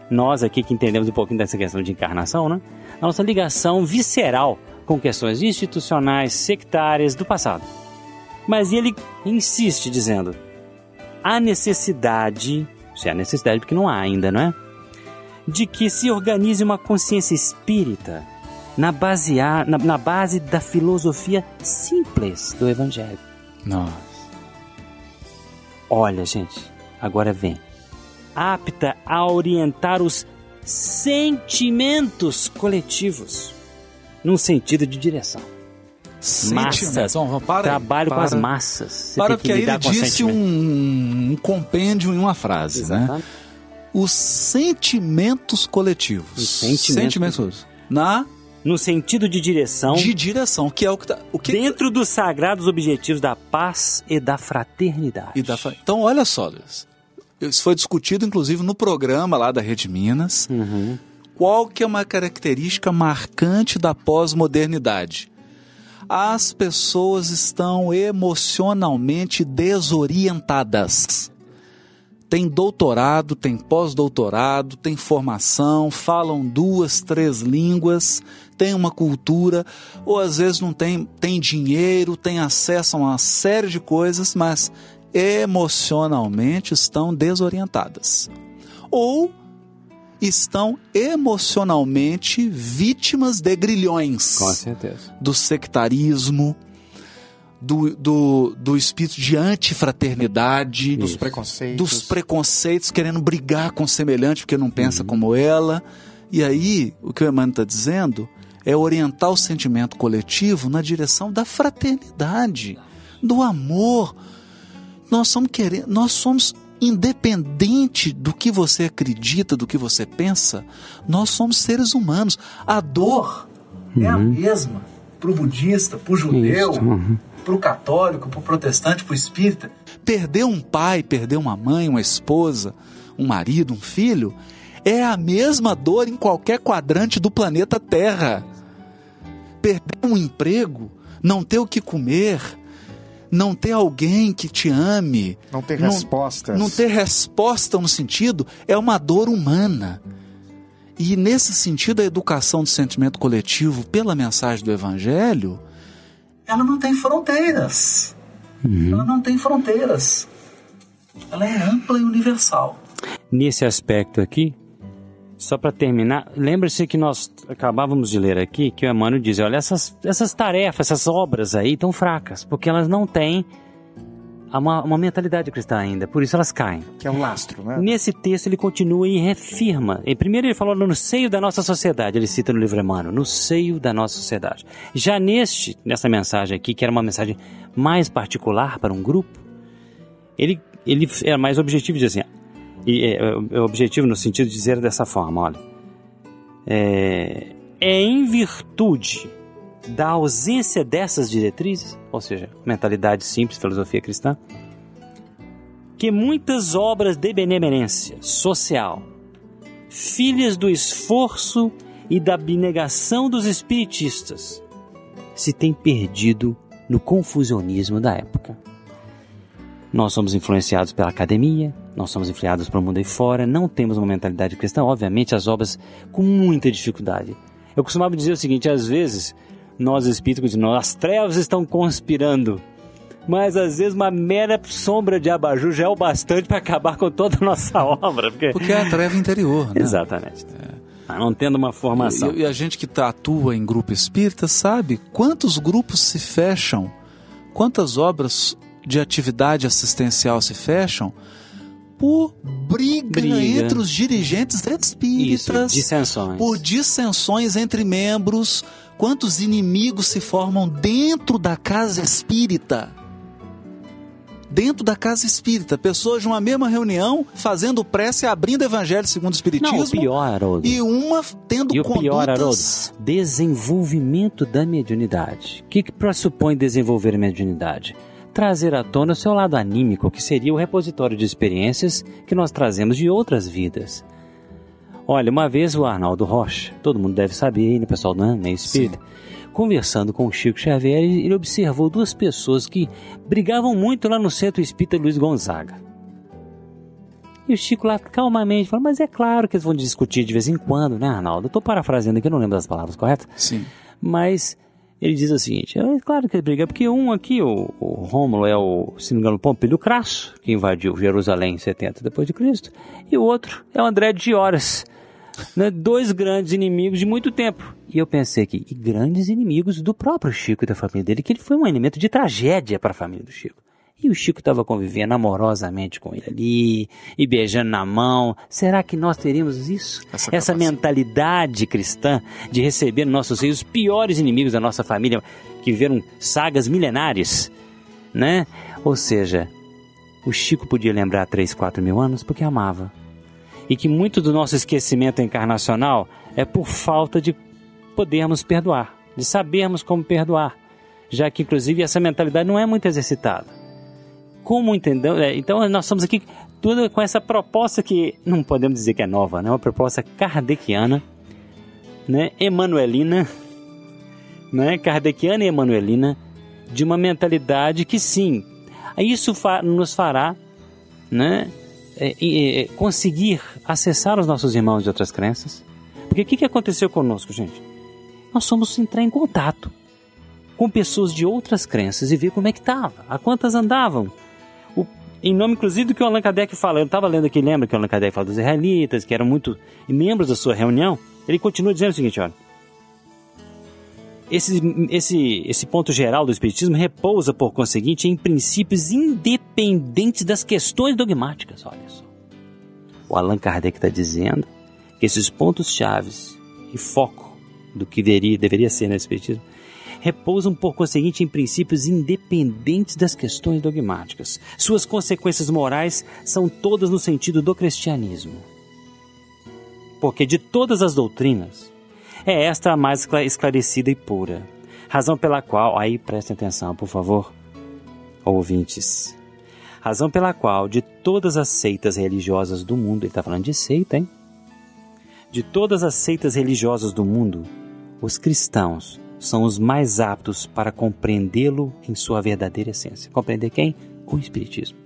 nós aqui que entendemos um pouquinho dessa questão de encarnação, né? A nossa ligação visceral com questões institucionais, sectárias do passado. Mas ele insiste dizendo, há necessidade, se há necessidade porque não há ainda, não é? De que se organize uma consciência espírita na base da filosofia simples do Evangelho. Nossa. Olha, gente, agora vem. Apta a orientar os sentimentos coletivos num sentido de direção. Massas. Trabalho com as massas. Você para porque aí ele disse um compêndio em uma frase. Exatamente. Né? Os sentimentos coletivos. Os sentimentos. No sentido de direção. De direção, que é o que está... Dentro dos sagrados objetivos da paz e da fraternidade. Então, olha só, Luiz. Isso foi discutido, inclusive, no programa lá da Rede Minas. Uhum. Qual que é uma característica marcante da pós-modernidade? As pessoas estão emocionalmente desorientadas. Tem doutorado, tem pós-doutorado, tem formação, falam 2, 3 línguas, tem uma cultura, ou às vezes não tem dinheiro, tem acesso a uma série de coisas, mas emocionalmente estão desorientadas. Ou estão emocionalmente vítimas de grilhões. Com certeza. Do sectarismo, do espírito de antifraternidade, Dos preconceitos, querendo brigar com o semelhante porque não pensa como ela. E aí, o que o Emmanuel está dizendo é orientar o sentimento coletivo na direção da fraternidade, do amor. Nós somos independente do que você acredita, do que você pensa, nós somos seres humanos. A dor é a mesma para o budista, para o judeu, para o católico, para o protestante, para o espírita. Perder um pai, perder uma mãe, uma esposa, um marido, um filho, é a mesma dor em qualquer quadrante do planeta Terra. Perder um emprego, não ter o que comer, não ter alguém que te ame, não ter respostas. Não ter resposta no sentido, é uma dor humana. E nesse sentido, a educação do sentimento coletivo pela mensagem do Evangelho, ela não tem fronteiras. Ela não tem fronteiras. Ela é ampla e universal. Nesse aspecto aqui, só para terminar, lembre-se que nós acabávamos de ler aqui, que o Emmanuel diz, olha, essas tarefas, essas obras aí estão fracas, porque elas não têm uma mentalidade cristã ainda, por isso elas caem. Que é um lastro, né? Nesse texto ele continua e reafirma. E primeiro ele falou no seio da nossa sociedade, ele cita no livro Emmanuel, no seio da nossa sociedade. Já nessa mensagem aqui, que era uma mensagem mais particular para um grupo, ele era mais objetivo, diz assim, é objetivo no sentido de dizer dessa forma, olha, é em virtude da ausência dessas diretrizes, ou seja, mentalidade simples, filosofia cristã, que muitas obras de benemerência social, filhas do esforço e da abnegação dos espiritistas, se têm perdido no confusionismo da época. Nós somos influenciados pela academia, nós somos influenciados pelo mundo aí fora, não temos uma mentalidade cristã, obviamente as obras com muita dificuldade. Eu costumava dizer o seguinte, às vezes, nós espíritos dizemos, as trevas estão conspirando, mas às vezes uma mera sombra de abajur já é o bastante para acabar com toda a nossa obra. Porque é a treva interior, né? Exatamente. Não tendo uma formação. E a gente que atua em grupo espírita sabe quantos grupos se fecham, quantas obras de atividade assistencial se fecham por briga entre os dirigentes espíritas. Isso, dissensões. Por dissensões entre membros. Quantos inimigos se formam dentro da casa espírita? Dentro da casa espírita, pessoas de uma mesma reunião fazendo prece, abrindo o Evangelho segundo o Espiritismo. Não, o pior, Haroldo. E uma tendo condutas... E o pior, Haroldo, desenvolvimento da mediunidade. O que pressupõe desenvolver a mediunidade? Trazer à tona o seu lado anímico, que seria o repositório de experiências que nós trazemos de outras vidas. Olha, uma vez o Arnaldo Rocha, todo mundo deve saber, né, pessoal do meio espírita, conversando com o Chico Xavier, ele observou duas pessoas que brigavam muito lá no Centro Espírita Luiz Gonzaga. E o Chico lá calmamente falou, mas é claro que eles vão discutir de vez em quando, né, Arnaldo? Eu estou parafraseando aqui, eu não lembro das palavras corretas. Sim. Mas ele diz o seguinte, é claro que ele briga, porque um aqui, o Rômulo é se não me engano, o Pompílio Crasso, que invadiu Jerusalém em 70 depois de Cristo, e o outro é o André de Gioras, né, dois grandes inimigos de muito tempo. E eu pensei aqui, e grandes inimigos do próprio Chico e da família dele, que ele foi um elemento de tragédia para a família do Chico. E o Chico estava convivendo amorosamente com ele ali, e beijando na mão. Será que nós teríamos isso? Essa mentalidade cristã de receber no nosso seio os piores inimigos da nossa família, que viveram sagas milenares, né? Ou seja, o Chico podia lembrar 3, 4 mil anos porque amava. E que muito do nosso esquecimento encarnacional é por falta de podermos perdoar, de sabermos como perdoar, já que inclusive essa mentalidade não é muito exercitada. Como entendeu? Então nós estamos aqui tudo com essa proposta que não podemos dizer que é nova, né? Uma proposta kardeciana, né? Emanuelina, né? Kardeciana e emanuelina, de uma mentalidade que sim, isso nos fará, né? Conseguir acessar os nossos irmãos de outras crenças. Porque o que aconteceu conosco, gente? Nós fomos entrar em contato com pessoas de outras crenças e ver como é que estava, a quantas andavam. Em nome, inclusive, do que o Allan Kardec fala. Eu estava lendo aqui, lembra que o Allan Kardec fala dos israelitas, que eram muito membros da sua reunião. Ele continua dizendo o seguinte, olha. Esse ponto geral do Espiritismo repousa, por conseguinte, em princípios independentes das questões dogmáticas. Olha só. O Allan Kardec está dizendo que esses pontos chaves e foco do que deveria ser no Espiritismo repousam, por conseguinte, em princípios independentes das questões dogmáticas. Suas consequências morais são todas no sentido do cristianismo. Porque de todas as doutrinas, é esta a mais esclarecida e pura. Razão pela qual, aí prestem atenção, por favor, ouvintes. Razão pela qual, de todas as seitas religiosas do mundo, ele está falando de seita, hein? De todas as seitas religiosas do mundo, os cristãos são os mais aptos para compreendê-lo em sua verdadeira essência. Compreender quem? O Espiritismo.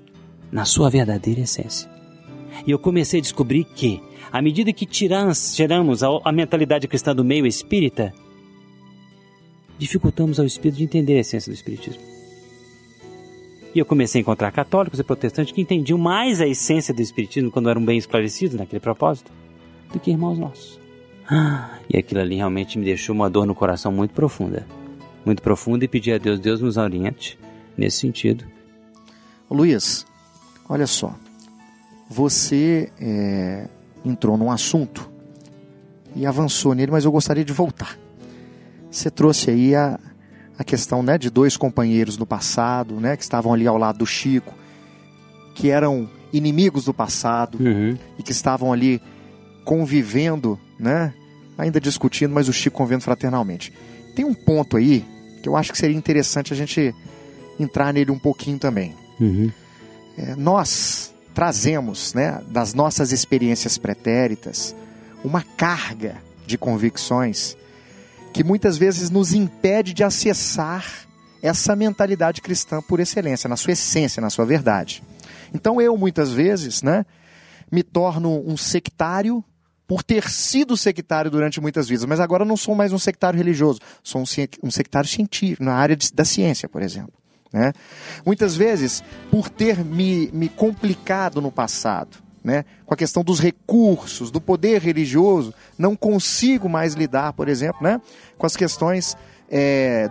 Na sua verdadeira essência. E eu comecei a descobrir que, à medida que tiramos a mentalidade cristã do meio espírita, dificultamos ao espírito de entender a essência do Espiritismo. E eu comecei a encontrar católicos e protestantes que entendiam mais a essência do Espiritismo quando eram bem esclarecidos naquele propósito do que irmãos nossos. E aquilo ali realmente me deixou uma dor no coração muito profunda, e pedi a Deus nos oriente nesse sentido. Luiz, olha só, você entrou num assunto e avançou nele, mas eu gostaria de voltar. Você trouxe aí a questão, né, de dois companheiros no passado, né, que estavam ali ao lado do Chico, que eram inimigos do passado, e que estavam ali convivendo, né, ainda discutindo, mas o Chico convivendo fraternalmente. Tem um ponto aí que eu acho que seria interessante a gente entrar nele um pouquinho também. Nós trazemos, né, das nossas experiências pretéritas, uma carga de convicções que muitas vezes nos impede de acessar essa mentalidade cristã por excelência, na sua essência, na sua verdade. Então eu, muitas vezes, né, me torno um sectário por ter sido sectário durante muitas vidas, mas agora não sou mais um sectário religioso, sou um sectário científico, na área da ciência, por exemplo. Né? Muitas vezes, por ter me complicado no passado, né, com a questão dos recursos, do poder religioso, não consigo mais lidar, por exemplo, né, com as questões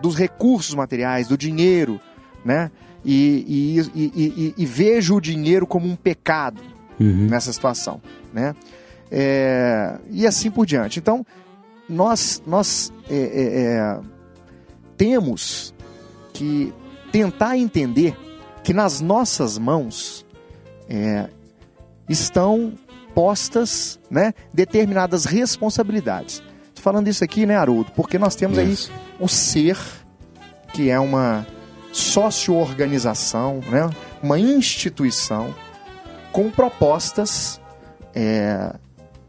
dos recursos materiais, do dinheiro, né, e vejo o dinheiro como um pecado nessa situação, né? E assim por diante. Então, nós temos que tentar entender que nas nossas mãos estão postas, né, determinadas responsabilidades. Estou falando isso aqui, né, Haroldo? Porque nós temos aí o ser, que é uma sócio-organização, né, uma instituição com propostas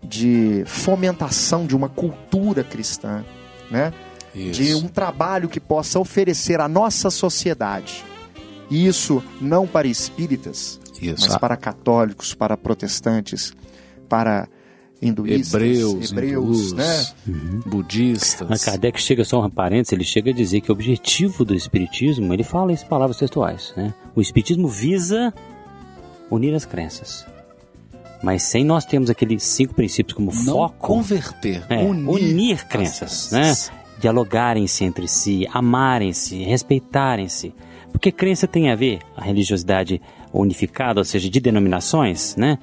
de fomentação de uma cultura cristã, né? De um trabalho que possa oferecer à nossa sociedade. Isso não para espíritas, mas para católicos, para protestantes, para hinduístas, hebreus, né? Budistas. Mas Kardec chega, só um parênteses, ele chega a dizer que o objetivo do Espiritismo, ele fala em palavras textuais, né? O Espiritismo visa unir as crenças. Mas sem nós termos aqueles 5 princípios como não foco... converter, unir crenças, né? Dialogarem-se entre si, amarem-se, respeitarem-se. Porque crença tem a ver, a religiosidade unificada, ou seja, de denominações, né?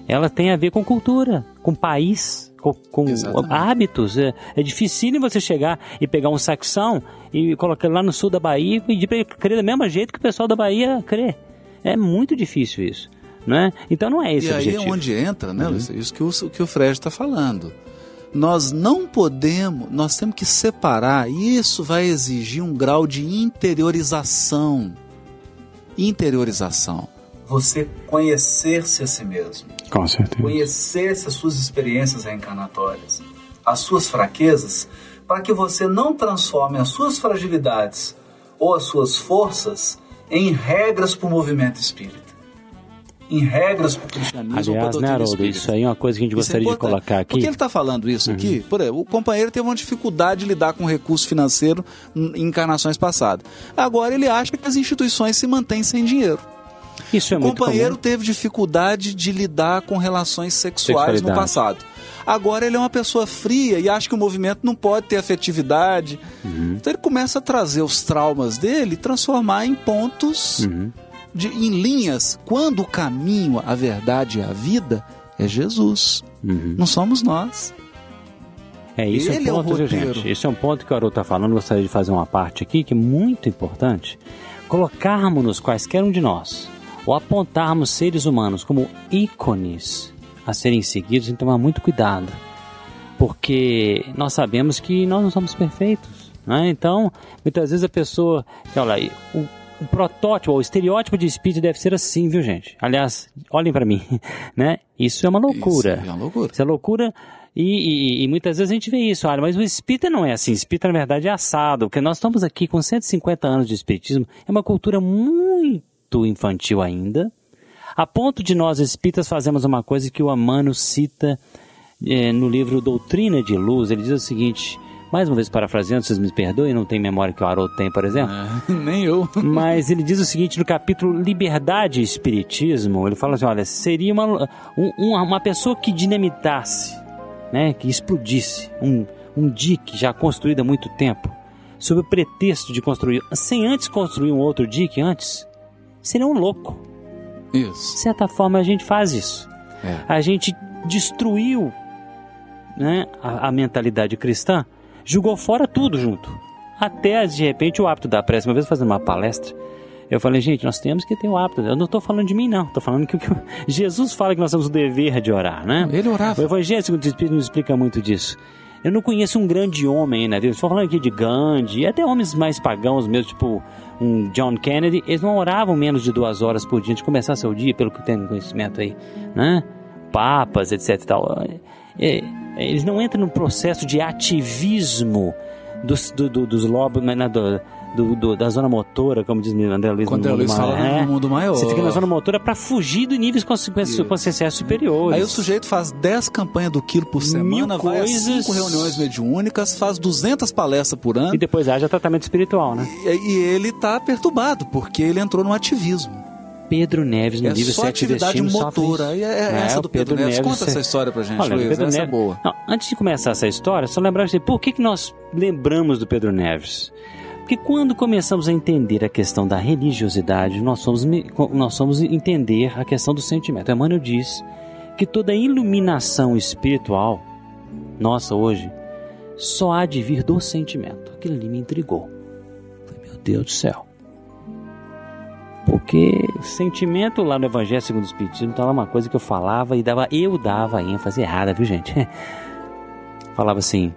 Ela tem a ver com cultura, com país, com hábitos. É difícil você chegar e pegar um saxão e colocar lá no sul da Bahia e pedir para ele crer do mesmo jeito que o pessoal da Bahia crê. É muito difícil isso. Né? Então não é esse o objetivo. E aí é onde entra, né, isso que o Fred está falando. Nós não podemos, nós temos que separar, e isso vai exigir um grau de interiorização. Você conhecer-se a si mesmo. Com certeza. Conhecer-se as suas experiências reencarnatórias, as suas fraquezas, para que você não transforme as suas fragilidades ou as suas forças em regras para o movimento espírita. Em regras para o cristianismo. Aliás, né, Haroldo, isso aí é uma coisa que a gente gostaria de colocar aqui. Por que ele está falando isso aqui? Por exemplo, o companheiro teve uma dificuldade de lidar com recurso financeiro em encarnações passadas. Agora ele acha que as instituições se mantêm sem dinheiro. Isso é o muito companheiro comum. teve dificuldade de lidar com relações sexuais no passado. Agora ele é uma pessoa fria e acha que o movimento não pode ter afetividade. Então ele começa a trazer os traumas dele e transformar em pontos, em linhas, quando o caminho, a verdade e a vida é Jesus. Não somos nós. Isso Ele é um ponto, viu, gente? Esse é um ponto que o Haroldo está falando. Gostaria de fazer uma parte aqui que é muito importante. Colocarmos-nos, quaisquer um de nós, ou apontarmos seres humanos como ícones a serem seguidos, tem que tomar muito cuidado, porque nós sabemos que nós não somos perfeitos, né? Então, muitas vezes a pessoa, olha aí, o protótipo, ou o estereótipo de espírito deve ser assim, viu, gente? Aliás, olhem para mim, né? Isso é uma loucura. Isso é uma loucura. Isso é loucura. E muitas vezes a gente vê isso, mas o espírita não é assim. O espírita, na verdade, é assado, porque nós estamos aqui com 150 anos de espiritismo, é uma cultura muito infantil ainda, a ponto de nós espíritas fazemos uma coisa que o Emmanuel cita no livro Doutrina de Luz. Ele diz o seguinte, mais uma vez parafraseando, vocês me perdoem, não tem memória que o Haroldo tem, por exemplo. Nem eu. Mas ele diz o seguinte no capítulo Liberdade e Espiritismo, ele fala assim, olha, seria uma pessoa que dinamitasse, né, que explodisse um dique já construído há muito tempo, sob o pretexto de construir, sem antes construir um outro dique antes, seria um louco. Isso. De certa forma a gente faz isso. A gente destruiu, né, a mentalidade cristã, jogou fora tudo junto. Até, de repente, o hábito da prece. Uma vez fazendo uma palestra, eu falei, gente, nós temos que ter o hábito. Eu não estou falando de mim, não. Estou falando que Jesus fala que nós temos o dever de orar, né? Ele orava. O Evangelho segundo o Espírito nos explica muito disso. Eu não conheço um grande homem na vida. Estou falando aqui de Gandhi, e até homens mais pagãos mesmo, tipo um John Kennedy. Eles não oravam menos de 2 horas por dia antes de começar seu dia, pelo que eu tenho conhecimento aí, né? Papas, etc e tal. Eles não entram no processo de ativismo dos lobos, da zona motora, como diz o André Luiz. Quando o André Luiz fala no mundo maior. Você fica na zona motora para fugir de níveis conscienciais superiores. Aí o sujeito faz 10 campanhas do quilo por semana, vai a 5 reuniões mediúnicas, faz 200 palestras por ano. E depois haja tratamento espiritual, né? E ele está perturbado, porque ele entrou no ativismo. Pedro Neves, no livro Sete Destinos, motora. Essa do Pedro Neves. Conta essa história pra gente, Luiz. Essa Neves, é boa. Não, antes de começar essa história, só lembrar assim, por que nós lembramos do Pedro Neves? Porque quando começamos a entender a questão da religiosidade, nós somos entender a questão do sentimento. Emmanuel diz que toda iluminação espiritual nossa hoje só há de vir do sentimento. Aquilo ali me intrigou. Falei, meu Deus do céu. Porque o sentimento lá no Evangelho segundo o Espiritismo estava uma coisa que eu falava e eu dava ênfase errada, viu, gente? Falava assim,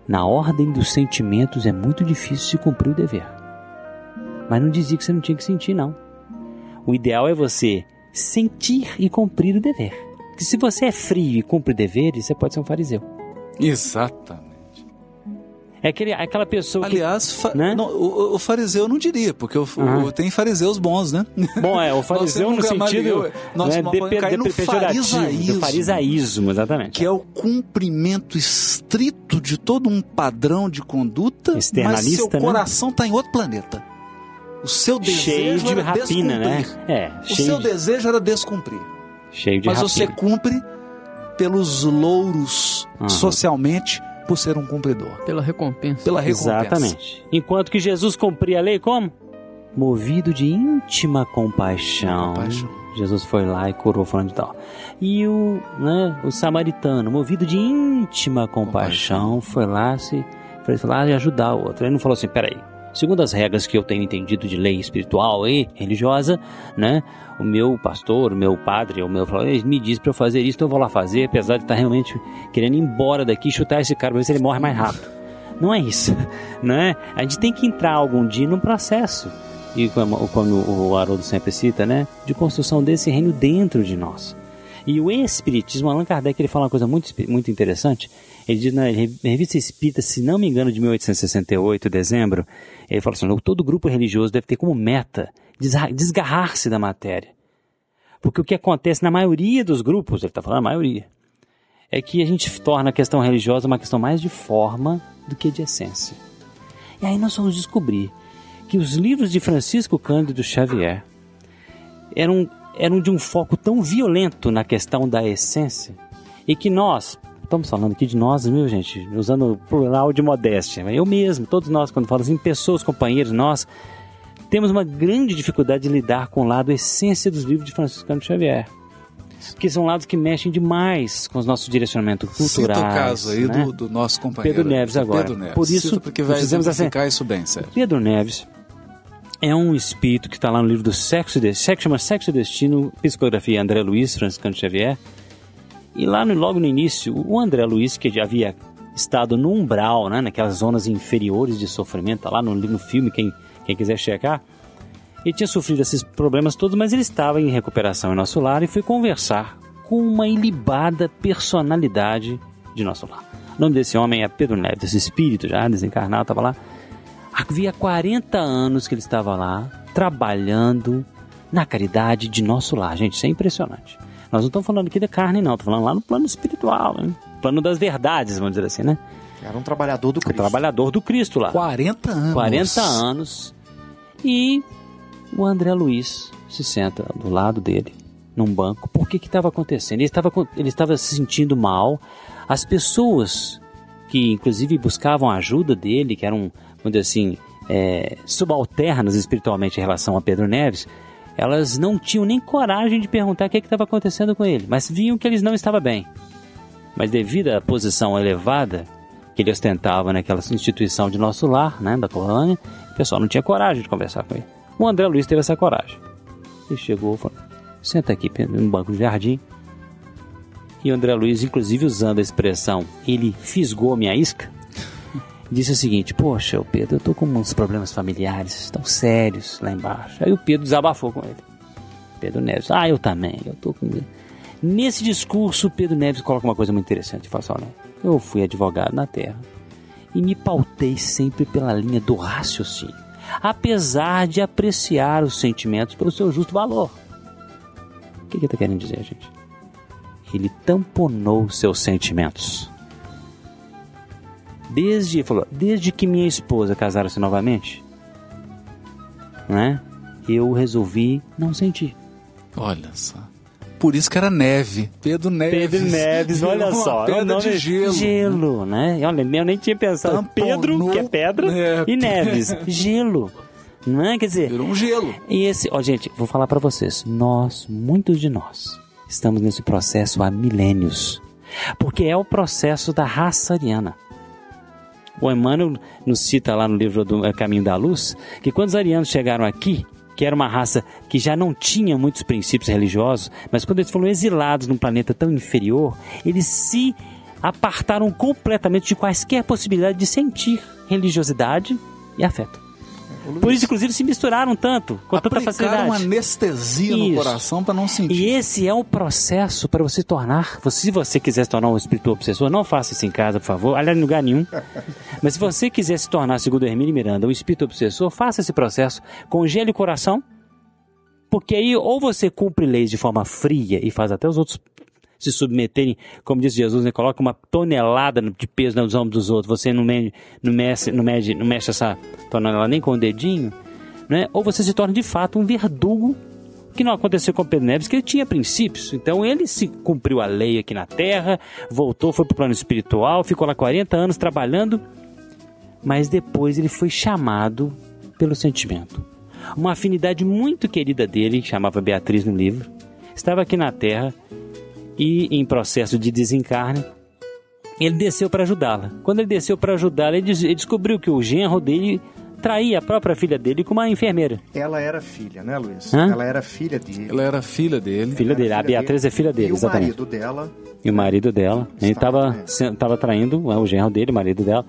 na ordem dos sentimentos é muito difícil se cumprir o dever. Mas não dizia que você não tinha que sentir, não. O ideal é você sentir e cumprir o dever. Porque se você é frio e cumpre deveres, você pode ser um fariseu. Exatamente. É aquela pessoa que... Aliás, né? o fariseu eu não diria, porque tem fariseus bons, né? Bom, o fariseu no sentido... Do farisaísmo, exatamente. Que é o cumprimento estrito de todo um padrão de conduta, mas seu coração está em outro planeta. O seu desejo era rapina, descumprir. Né? O seu desejo era descumprir. Cheio de mas rapina. você cumpre pelos louros socialmente, por ser um cumpridor. Pela recompensa. Exatamente. Enquanto que Jesus cumpria a lei como? Movido de íntima compaixão. Jesus foi lá e curou fulano de tal. E o samaritano, movido de íntima compaixão, foi lá e ajudar o outro. Ele não falou assim, peraí, segundo as regras que eu tenho entendido de lei espiritual e religiosa, né? O meu pastor, o meu padre, ele me diz para eu fazer isso, então eu vou lá fazer, apesar de estar realmente querendo ir embora daqui e chutar esse cara para ver se ele morre mais rápido. Não é isso, né? A gente tem que entrar algum dia num processo, e como o Haroldo sempre cita, né? De construção desse reino dentro de nós. E o Espiritismo, Allan Kardec, ele fala uma coisa muito, muito interessante. Ele diz na Revista Espírita, se não me engano, de 1868, dezembro, ele fala assim, todo grupo religioso deve ter como meta desgarrar-se da matéria. Porque o que acontece na maioria dos grupos, ele está falando a maioria, é que a gente torna a questão religiosa uma questão mais de forma do que de essência. E aí nós vamos descobrir que os livros de Francisco Cândido Xavier eram de um foco tão violento na questão da essência, e que nós, estamos falando aqui de nós, viu, gente, usando o plural de modéstia, eu mesmo, todos nós, quando falamos assim, pessoas, companheiros, nós temos uma grande dificuldade de lidar com o lado essência dos livros de Franciscano Xavier, que são lados que mexem demais com os nossos direcionamentos culturais. Cita o caso aí, né, do nosso companheiro Pedro Neves agora. Pedro Neves. Por isso, porque vai exemplificar isso bem, Sérgio. Pedro Neves é um espírito que está lá no livro do Sexo e Destino, chama Sexo e Destino, Psicografia André Luiz, Franciscano Xavier. E lá logo no início, o André Luiz, que já havia estado no umbral, né, naquelas zonas inferiores de sofrimento, tá lá no filme, quem quiser checar, ele tinha sofrido esses problemas todos, mas ele estava em recuperação em nosso lar e foi conversar com uma ilibada personalidade de nosso lar. O nome desse homem é Pedro Neves, esse espírito já desencarnado, estava lá. Havia 40 anos que ele estava lá, trabalhando na caridade de nosso lar. Gente, isso é impressionante. Nós não estamos falando aqui da carne, não. Estamos falando lá no plano espiritual, hein? Plano das verdades, vamos dizer assim, né? Era um trabalhador do Cristo. Um trabalhador do Cristo lá. 40 anos. 40 anos. E o André Luiz se senta do lado dele, num banco. Por que estava acontecendo? Ele estava se sentindo mal. As pessoas que, inclusive, buscavam a ajuda dele, que eram, vamos dizer assim, subalternas espiritualmente em relação a Pedro Neves, elas não tinham nem coragem de perguntar o que estava acontecendo com ele, mas viam que ele não estava bem. Mas devido à posição elevada que ele ostentava naquela instituição de nosso lar, né, da colônia, o pessoal não tinha coragem de conversar com ele. O André Luiz teve essa coragem. Ele chegou e falou: senta aqui no banco de jardim. E o André Luiz, inclusive usando a expressão ele fisgou minha isca, disse o seguinte: poxa, Pedro, eu tô com uns problemas familiares tão sérios lá embaixo. Aí o Pedro desabafou com ele. Pedro Neves: eu também, eu tô com... Nesse discurso, Pedro Neves coloca uma coisa muito interessante. Ele fala assim: olha, eu fui advogado na Terra e me pautei sempre pela linha do raciocínio, apesar de apreciar os sentimentos pelo seu justo valor. O que ele está querendo dizer, gente? Ele tamponou seus sentimentos. Desde que minha esposa casaram-se novamente, né, eu resolvi não sentir. Olha só. Por isso que era Neve. Pedro Neves, olha só. Pedra de gelo. Gelo, né? Olha, eu nem tinha pensado. Tamponou, Pedro, que é pedra, e Neves, gelo. Não é? Quer dizer... Virou um gelo. E esse... gente, vou falar para vocês. Muitos de nós, estamos nesse processo há milênios. Porque é o processo da raça ariana. O Emmanuel nos cita lá no livro do Caminho da Luz, que quando os arianos chegaram aqui, que era uma raça que já não tinha muitos princípios religiosos, mas quando eles foram exilados num planeta tão inferior, eles se apartaram completamente de quaisquer possibilidade de sentir religiosidade e afeto. Por isso, inclusive, se misturaram tanto, com tanta facilidade. Aplicaram anestesia no coração para não sentir. E esse é o processo para você tornar... Se você quiser se tornar um espírito obsessor, não faça isso em casa, por favor. Aliás, em lugar nenhum. Mas se você quiser se tornar, segundo Hermínio Miranda, um espírito obsessor, faça esse processo, congele o coração, porque aí ou você cumpre leis de forma fria e faz até os outros se submeterem, como diz Jesus, né, coloca uma tonelada de peso nos ombros dos outros, você não mexe essa tonelada nem com o dedinho, né? Ou você se torna de fato um verdugo, que não aconteceu com Pedro Neves, que ele tinha princípios. Então ele se cumpriu a lei aqui na Terra, voltou, foi para o plano espiritual, ficou lá 40 anos trabalhando, mas depois ele foi chamado pelo sentimento. Uma afinidade muito querida dele, que chamava Beatriz no livro, estava aqui na Terra e em processo de desencarne, ele desceu para ajudá-la. Quando ele desceu para ajudá-la, ele descobriu que o genro dele traía a própria filha dele com uma enfermeira. Ela era filha, né, Luiz? Hã? Ela era filha dele. Ela era filha dele. Filha dele. A Beatriz é filha dele, exatamente. E o marido dela. Ele estava traindo, o genro dele, o marido dela,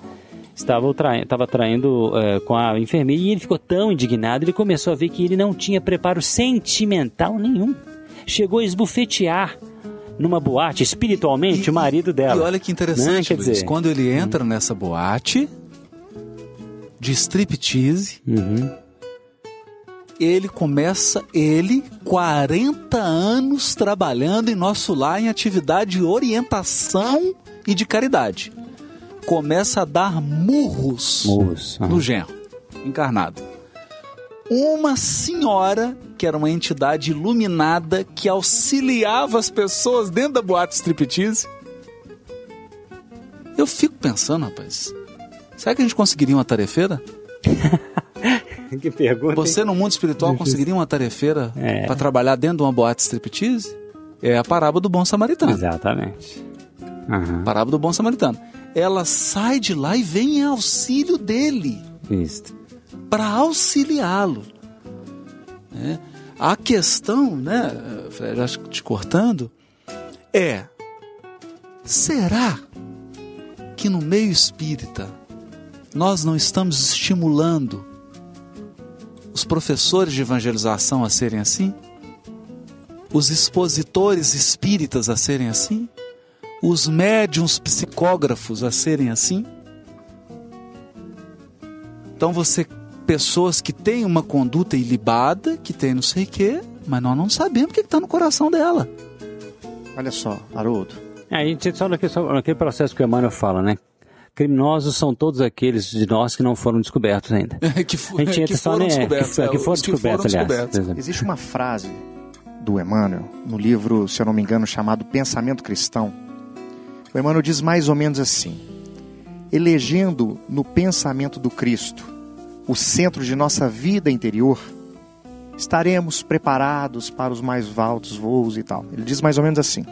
estava traindo com a enfermeira, e ele ficou tão indignado, ele começou a ver que ele não tinha preparo sentimental nenhum. Chegou a esbufetear numa boate, espiritualmente, o marido dela. E olha que interessante, Luiz, quando ele entra nessa boate de striptease, ele começa, 40 anos trabalhando em nosso lar em atividade de orientação e de caridade. Começa a dar murros no genro, encarnado. uma senhora, que era uma entidade iluminada, que auxiliava as pessoas dentro da boate striptease. Eu fico pensando, rapaz, será que a gente conseguiria uma tarefeira? Que pergunta. Você no mundo espiritual conseguiria uma tarefeira para trabalhar dentro de uma boate striptease? É a parábola do bom samaritano. Exatamente. Parábola do bom samaritano. Ela sai de lá e vem em auxílio dele. Isso. Para auxiliá-lo. A questão, né, Fred, acho que te cortando, será que no meio espírita nós não estamos estimulando os professores de evangelização a serem assim? Os expositores espíritas a serem assim? Os médiuns psicógrafos a serem assim? Então pessoas que têm uma conduta ilibada, que tem não sei o quê, mas nós não sabemos o que está no coração dela. Olha só, Haroldo. A gente só naquele processo que o Emmanuel fala, né? Criminosos são todos aqueles de nós que não foram descobertos ainda. que foram descobertos, aliás. Existe uma frase do Emmanuel, no livro, se eu não me engano, chamado Pensamento Cristão. O Emmanuel diz mais ou menos assim: elegendo no pensamento do Cristo o centro de nossa vida interior, estaremos preparados para os mais altos voos e tal. Ele diz mais ou menos assim.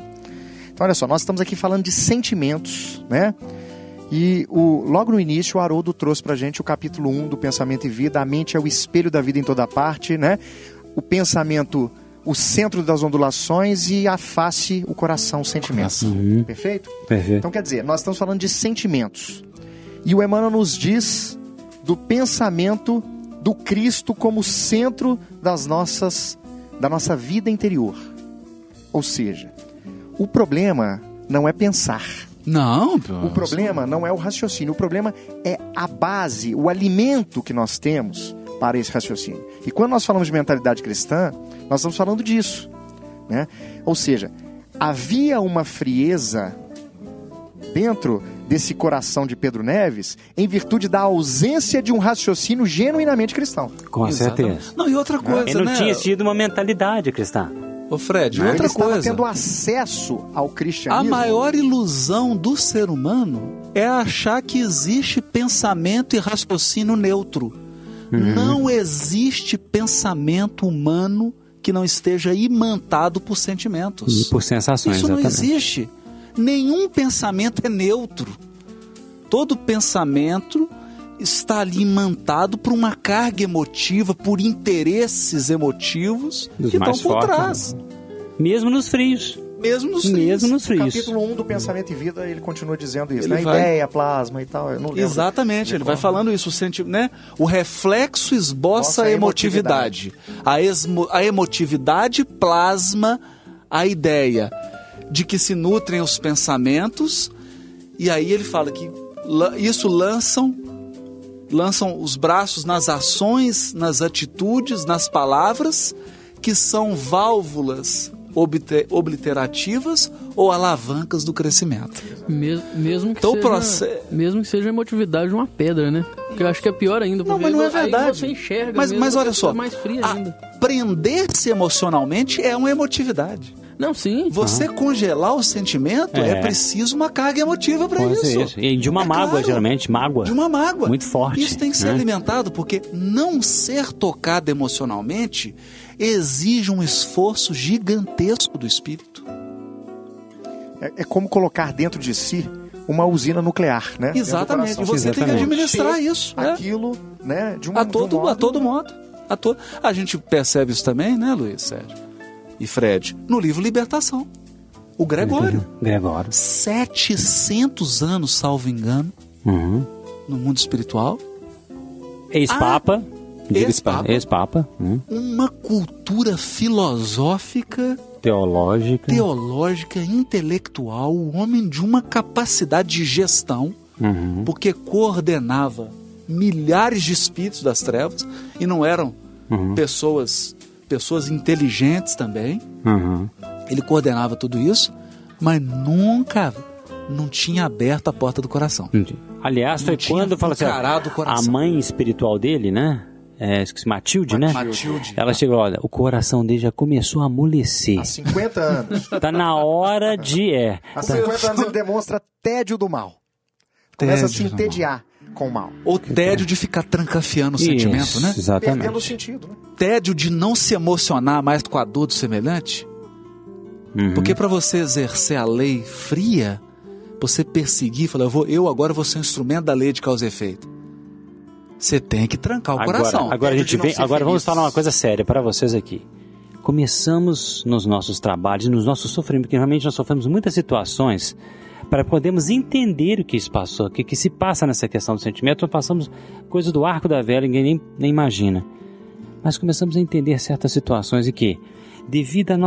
Então olha só, nós estamos aqui falando de sentimentos, né? E logo no início o Haroldo trouxe pra gente o capítulo 1 do Pensamento e Vida. A mente é o espelho da vida em toda parte, né? O pensamento, o centro das ondulações, e a face, o coração, o sentimento. Perfeito? Perfeito. Então quer dizer, nós estamos falando de sentimentos. E o Emmanuel nos diz do pensamento do Cristo como centro da nossa vida interior. Ou seja, o problema não é pensar. Não, o problema não é o raciocínio. O problema é a base, o alimento que nós temos para esse raciocínio. E quando nós falamos de mentalidade cristã, nós estamos falando disso, né? Ou seja, havia uma frieza dentro desse coração de Pedro Neves em virtude da ausência de um raciocínio genuinamente cristão. Com certeza. Não, e outra coisa, ele não tinha tido uma mentalidade cristã. Ô Fred, outra ele estava coisa, tendo acesso ao cristianismo. A maior ilusão do ser humano é achar que existe pensamento e raciocínio neutro. Não existe pensamento humano que não esteja imantado por sentimentos. E por sensações, isso não exatamente. existe. Nenhum pensamento é neutro. Todo pensamento está ali imantado por uma carga emotiva, por interesses emotivos que estão por trás. Né? Mesmo nos frios. Mesmo nos frios. Capítulo 1 do Pensamento e Vida, ele continua dizendo isso, né? Ideia, plasma e tal. Eu não lembro. Exatamente, ele vai falando isso. Né? O reflexo esboça a emotividade. A emotividade plasma a ideia de que se nutrem os pensamentos, e aí ele fala que isso lançam os braços nas ações, nas atitudes, nas palavras, que são válvulas obliterativas ou alavancas do crescimento. Mesmo que seja a emotividade de uma pedra, né? Porque eu acho que é pior ainda. Não, mas não é verdade. Aí você enxerga mas olha só, mais fria ainda. Prender-se emocionalmente é uma emotividade. Não, sim. Você congelar o sentimento é preciso uma carga emotiva para isso. E de uma mágoa, claro, geralmente, mágoa. De uma mágoa. Muito forte. Isso tem que ser alimentado, porque não ser tocado emocionalmente exige um esforço gigantesco do espírito. É como colocar dentro de si uma usina nuclear, né? Exatamente. E você tem que administrar isso. Aquilo, né? A todo modo. A gente percebe isso também, né, Luiz Sérgio e Fred, no livro Libertação. O Gregório. 700 anos, salvo engano, no mundo espiritual. Ex-papa. Ex-papa. Uma cultura filosófica, teológica, intelectual, o homem de uma capacidade de gestão, porque coordenava milhares de espíritos das trevas, e não eram pessoas inteligentes também. Ele coordenava tudo isso, mas nunca não tinha aberto a porta do coração. Aliás, foi quando fala assim, a mãe espiritual dele, né? esqueci, Matilde, né? Matilde. Ela chegou, olha, o coração dele já começou a amolecer. Há 50 anos. Tá na hora de... Há 50 anos ele demonstra tédio do mal. Começa a se Tédio do entediar com o mal. O tédio de ficar trancafiando o sentimento, né? Exatamente. Perdendo o sentido, né? Tédio de não se emocionar mais com a dor do semelhante. Porque para você exercer a lei fria, você perseguir, falar, eu agora vou ser um instrumento da lei de causa e efeito. Você tem que trancar o coração. Agora, Tédio vamos falar uma coisa séria para vocês aqui. Começamos nos nossos trabalhos, nos nossos sofrimentos, porque realmente nós sofremos muitas situações para podermos entender o que se passou, o que se passa nessa questão do sentimento. Nós passamos coisas do arco da velha, ninguém nem imagina. Mas começamos a entender certas situações e que, devido ao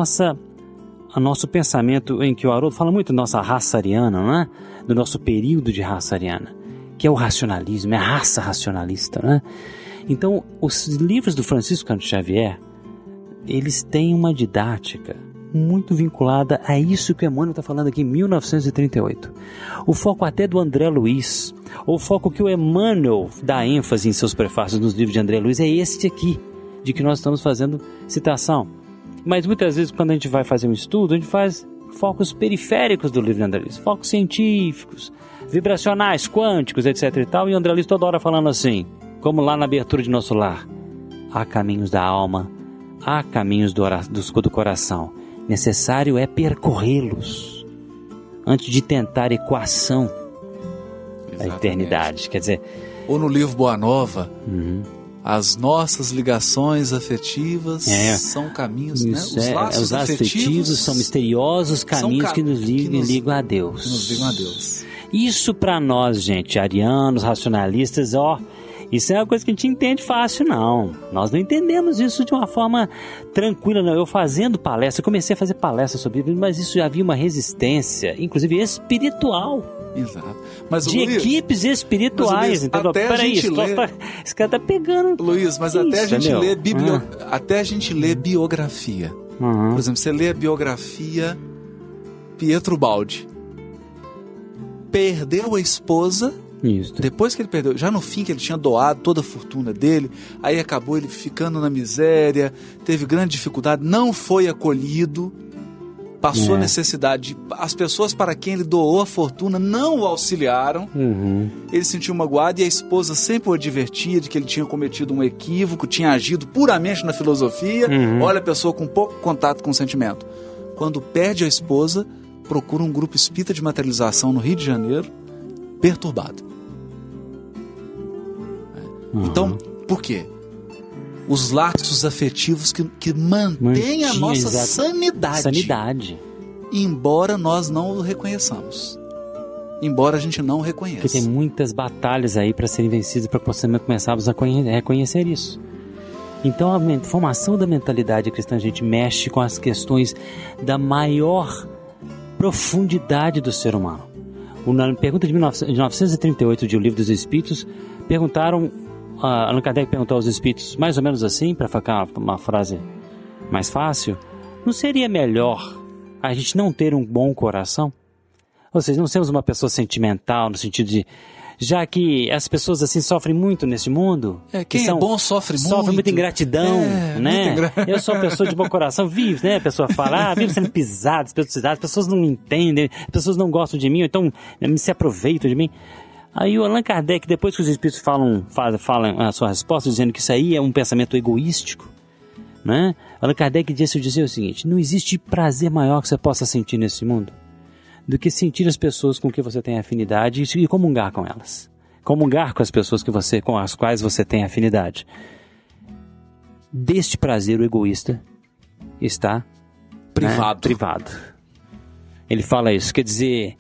nosso pensamento, em que o Haroldo fala muito da nossa raça ariana, não é? Do nosso período de raça ariana, que é o racionalismo, é a raça racionalista, né? Então, os livros do Francisco Cândido Xavier, eles têm uma didática muito vinculada a isso que o Emmanuel está falando aqui em 1938. O foco até do André Luiz, o foco que o Emmanuel dá ênfase em seus prefácios nos livros de André Luiz é este aqui, de que nós estamos fazendo citação. Mas muitas vezes quando a gente vai fazer um estudo, a gente faz focos periféricos do livro de André Luiz, focos científicos, vibracionais, quânticos, etc e tal, e André Luiz toda hora falando assim, como lá na abertura de Nosso Lar: há caminhos da alma, há caminhos do coração, necessário é percorrê-los antes de tentar equação da eternidade. Quer dizer, ou no livro Boa Nova, as nossas ligações afetivas são caminhos, né? Os laços afetivos são misteriosos caminhos que nos ligam a Deus. Que nos ligam a Deus. Isso para nós, gente, arianos, racionalistas, isso é uma coisa que a gente entende fácil, não. Nós não entendemos isso de uma forma tranquila, não. Eu fazendo palestra, comecei a fazer palestra sobre isso, mas isso já havia uma resistência, inclusive espiritual. Exato. Mas, de Luiz, equipes espirituais. Então, peraí, esse cara tá pegando. Luiz, mas isso, até a gente lê até a gente lê biografia. Por exemplo, você lê a biografia Pietro Baldi. Perdeu a esposa. Isso. Depois que ele perdeu, já no fim que ele tinha doado toda a fortuna dele, aí acabou ele ficando na miséria, teve grande dificuldade, não foi acolhido, passou necessidade. As pessoas para quem ele doou a fortuna não o auxiliaram. Ele sentiu magoado e a esposa sempre o advertia de que ele tinha cometido um equívoco, tinha agido puramente na filosofia. Olha a pessoa com pouco contato com o sentimento. Quando perde a esposa, procura um grupo espírita de materialização no Rio de Janeiro, perturbado. Então, por quê? Os laços afetivos que mantêm a nossa sanidade. Embora nós não o reconheçamos. Embora a gente não o reconheça. Porque tem muitas batalhas aí para serem vencidas para que começarmos a reconhecer isso. Então, a formação da mentalidade cristã, a gente mexe com as questões da maior profundidade do ser humano. Na pergunta de 1938 de O Livro dos Espíritos, Allan Kardec perguntou aos espíritos, mais ou menos assim, para ficar uma frase mais fácil: não seria melhor a gente não ter um bom coração? Ou seja, não sermos uma pessoa sentimental, no sentido de, já que as pessoas assim sofrem muito nesse mundo. Quem é bom sofre muito. Sofre muita ingratidão, né? Eu sou uma pessoa de bom coração, vive, né? A pessoa fala, vive sendo pisada, as pessoas não me entendem, as pessoas não gostam de mim, ou então se aproveitam de mim. Aí o Allan Kardec, depois que os espíritos falam a sua resposta, dizendo que isso aí é um pensamento egoístico, né? Allan Kardec dizia o seguinte: não existe prazer maior que você possa sentir nesse mundo do que sentir as pessoas com que você tem afinidade e comungar com elas. Comungar com as pessoas com as quais você tem afinidade. Deste prazer o egoísta está privado. Ele fala isso, quer dizer,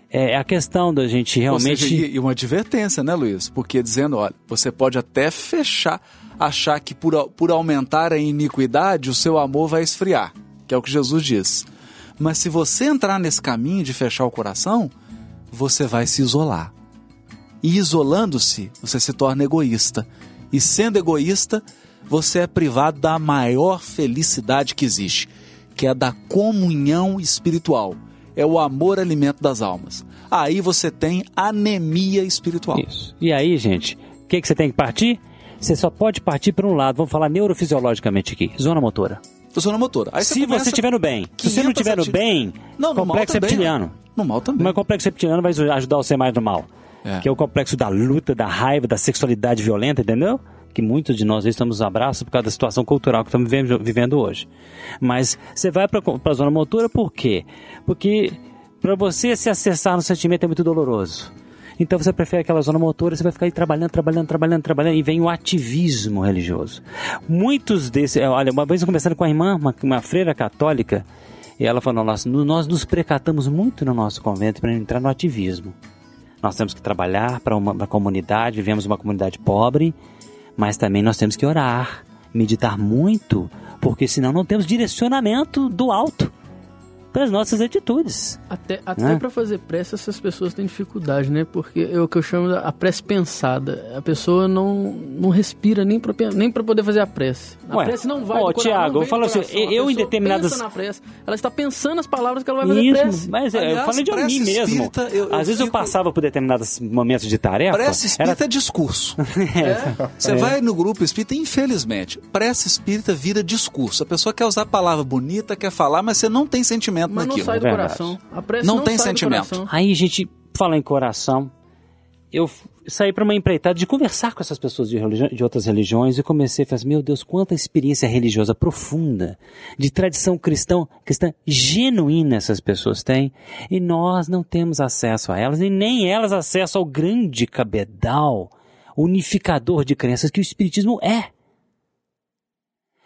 é a questão da gente realmente... Ou seja, e uma advertência, né, Luiz? Porque dizendo, olha, você pode até achar que por aumentar a iniquidade, o seu amor vai esfriar, que é o que Jesus diz. Mas se você entrar nesse caminho de fechar o coração, você vai se isolar. E isolando-se, você se torna egoísta. E sendo egoísta, você é privado da maior felicidade que existe, que é da comunhão espiritual. É o amor alimento das almas. Aí você tem anemia espiritual. Isso. E aí, gente, o que você tem que partir? Você só pode partir para um lado, vamos falar neurofisiologicamente aqui, zona motora. Zona motora. Aí se você estiver no bem. Se você não estiver no bem, complexo reptiliano. No mal também. Mas o complexo reptiliano vai ajudar você mais no mal. Que é o complexo da luta, da raiva, da sexualidade violenta, entendeu? Que muitos de nós estamos nos abraços por causa da situação cultural que estamos vivendo hoje. Mas você vai para a zona motora por quê? Porque para você se acessar no sentimento é muito doloroso. Então você prefere aquela zona motora, você vai ficar aí trabalhando, e vem o ativismo religioso. Muitos desses... Olha, uma vez eu conversando com a irmã, uma freira católica, e ela falou, nós nos precatamos muito no nosso convento para entrar no ativismo. Nós temos que trabalhar para uma comunidade, vivemos uma comunidade pobre, mas também nós temos que orar, meditar muito, porque senão não temos direcionamento do alto para as nossas atitudes. Até para fazer prece, essas pessoas têm dificuldade, né? Porque é o que eu chamo a prece pensada. A pessoa não respira nem para poder fazer a prece. A prece não vai do coração. Tiago, eu falo assim, eu em determinadas... pensa na prece, ela está pensando as palavras que ela vai fazer prece. Mas aliás, eu falei de mim mesmo. Às vezes eu passava por determinados momentos de tarefa... Prece espírita é discurso. Você vai no grupo espírita, infelizmente, prece espírita vira discurso. A pessoa quer usar a palavra bonita, quer falar, mas você não tem sentimento. Mas naquilo. Não sai do coração. A prece não tem sai sentimento. Do coração. Aí, gente, fala em coração. Eu saí para uma empreitada de conversar com essas pessoas de outras religiões e comecei a falar, meu Deus, quanta experiência religiosa profunda, de tradição cristã genuína essas pessoas têm. E nós não temos acesso a elas, e nem elas acesso ao grande cabedal unificador de crenças que o Espiritismo é.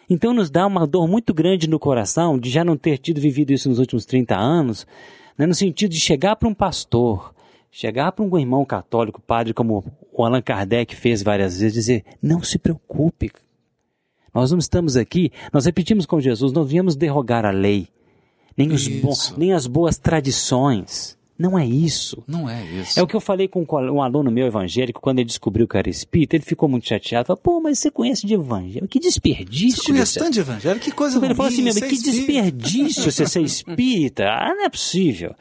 Então nos dá uma dor muito grande no coração de já não ter vivido isso nos últimos 30 anos, né, no sentido de chegar para um pastor, chegar para um irmão católico, padre, como o Allan Kardec fez várias vezes, dizer, não se preocupe, nós não estamos aqui, nós repetimos com Jesus, não viemos derrogar a lei, nem as boas tradições. Não é isso. Não é isso. É o que eu falei com um aluno meu evangélico, quando ele descobriu que era espírita, ele ficou muito chateado. Falou, pô, mas você conhece de evangelho? Que desperdício. Você conhece tanto de evangelho? Que coisa ruim. Ele falou assim, meu, que desperdício você ser espírita. Não é possível.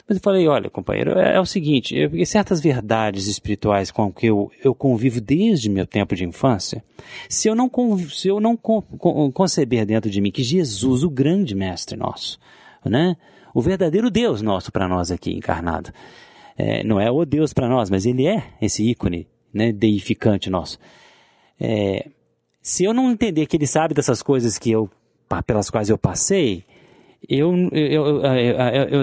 Mas eu falei, olha, companheiro, é o seguinte, certas verdades espirituais com que eu convivo desde meu tempo de infância, se eu não conceber dentro de mim que Jesus, o grande mestre nosso, né? O verdadeiro Deus nosso para nós aqui encarnado. Não é o Deus para nós, mas ele é esse ícone, né, deificante nosso. Se eu não entender que ele sabe dessas coisas pelas quais eu passei,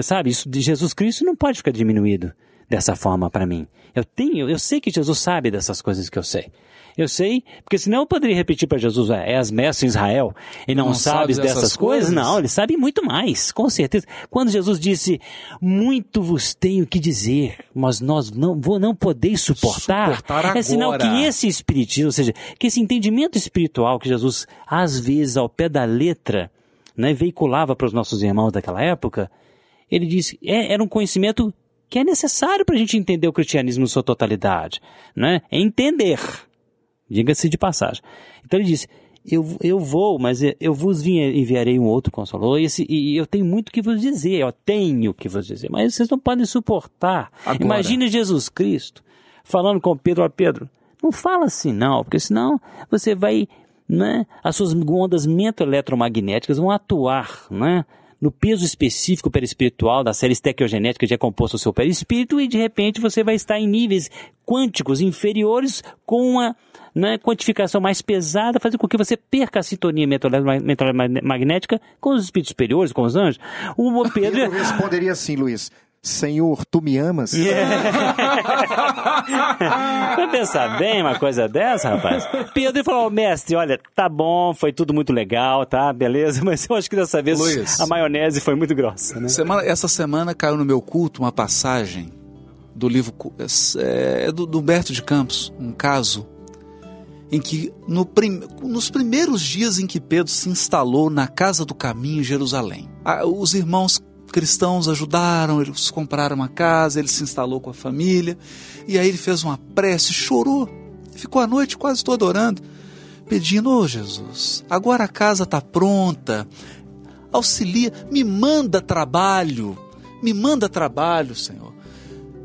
sabe, isso de Jesus Cristo não pode ficar diminuído dessa forma para mim. Eu sei que Jesus sabe dessas coisas que eu sei. Eu sei, porque senão eu poderia repetir para Jesus, és mestre em Israel e não sabes dessas coisas? Não, ele sabe muito mais, com certeza. Quando Jesus disse, muito vos tenho que dizer, mas nós não podeis suportar agora. É sinal que esse espiritismo, ou seja, que esse entendimento espiritual que Jesus, às vezes, ao pé da letra, né, veiculava para os nossos irmãos daquela época, ele disse, era um conhecimento que é necessário para a gente entender o cristianismo em sua totalidade, né? É entender. Diga-se de passagem. Então ele disse, eu vou, mas eu vos enviarei um outro Consolador, e eu tenho muito que vos dizer, mas vocês não podem suportar. Agora. Imagine Jesus Cristo falando com Pedro, ó Pedro, não fala assim não, porque senão você vai, né, as suas ondas eletromagnéticas vão atuar, né, no peso específico perispiritual da série estequiogenética que é composto o seu perispírito, e de repente você vai estar em níveis quânticos inferiores com uma, né, quantificação mais pesada, fazer com que você perca a sintonia magnética com os espíritos superiores, com os anjos. O Pedro... Eu responderia assim, Luiz, Senhor, tu me amas? Vai pensar bem uma coisa dessa, rapaz? Pedro falou, mestre, olha, tá bom, foi tudo muito legal, tá, beleza, mas eu acho que dessa vez Luiz, a maionese foi muito grossa, né? Essa semana caiu no meu culto uma passagem do livro do Humberto de Campos, um caso em que nos primeiros dias em que Pedro se instalou na Casa do Caminho em Jerusalém, os irmãos cristãos ajudaram, eles compraram uma casa, ele se instalou com a família, e aí ele fez uma prece, chorou, ficou a noite quase toda orando, pedindo, Jesus, agora a casa está pronta, auxilia, me manda trabalho, Senhor,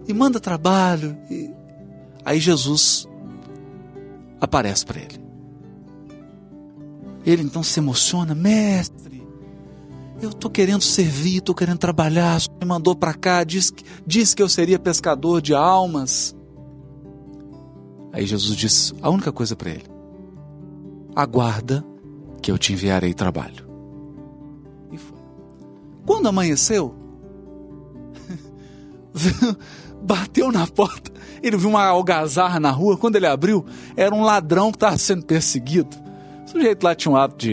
me manda trabalho. Aí Jesus aparece para ele. Ele então se emociona: mestre, eu estou querendo servir, estou querendo trabalhar, o senhor me mandou para cá, disse que eu seria pescador de almas. Aí Jesus disse a única coisa para ele: aguarda que eu te enviarei trabalho. E foi. Quando amanheceu, bateu na porta, ele viu uma algazarra na rua. Quando ele abriu, era um ladrão que estava sendo perseguido. O sujeito lá tinha um hábito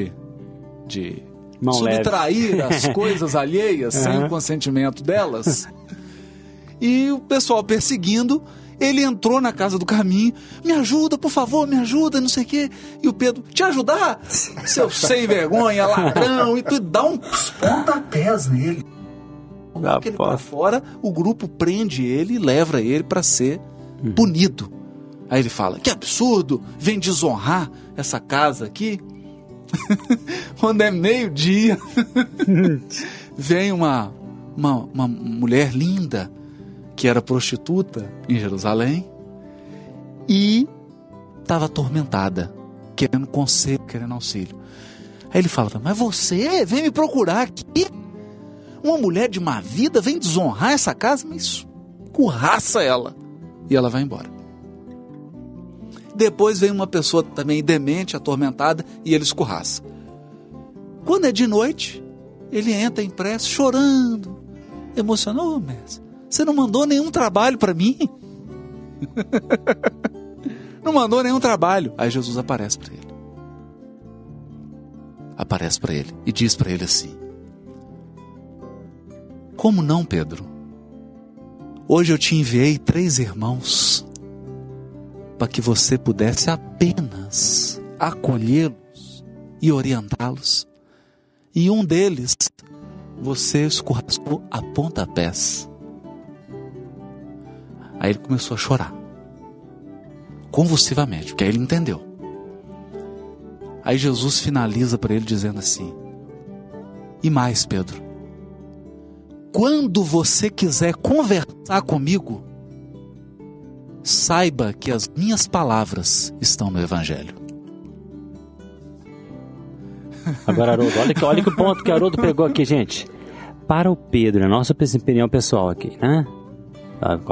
de subtrair as coisas alheias sem o consentimento delas. E o pessoal perseguindo, ele entrou na casa do caminho: me ajuda, por favor, me ajuda, não sei o quê. E o Pedro: te ajudar? Seu sem vergonha, ladrão. E tu dá uns pontapés nele. Coloca ele para fora, o grupo prende ele e leva ele para ser punido. Aí ele fala: que absurdo, vem desonrar essa casa aqui. Quando é meio-dia, vem uma mulher linda, que era prostituta em Jerusalém, e estava atormentada, querendo conselho, querendo auxílio. Aí ele fala: mas você vem me procurar aqui? Uma mulher de má vida vem desonrar essa casa? Mas escorraça ela. E ela vai embora. Depois vem uma pessoa também demente, atormentada, e ele escorraça. Quando é de noite, ele entra em prece, chorando, emocionado: ô mestre, você não mandou nenhum trabalho para mim? Não mandou nenhum trabalho. Aí Jesus aparece para ele. Aparece para ele e diz para ele assim: como não, Pedro? Hoje eu te enviei 3 irmãos para que você pudesse apenas acolhê-los e orientá-los. E um deles você escorraçou a pontapés. Aí ele começou a chorar convulsivamente, porque aí ele entendeu. Aí Jesus finaliza para ele dizendo assim: e mais, Pedro, quando você quiser conversar comigo, saiba que as minhas palavras estão no Evangelho. Agora, Haroldo, olha que o ponto que o Haroldo pegou aqui, gente. Para o Pedro, a nossa opinião pessoal aqui, né?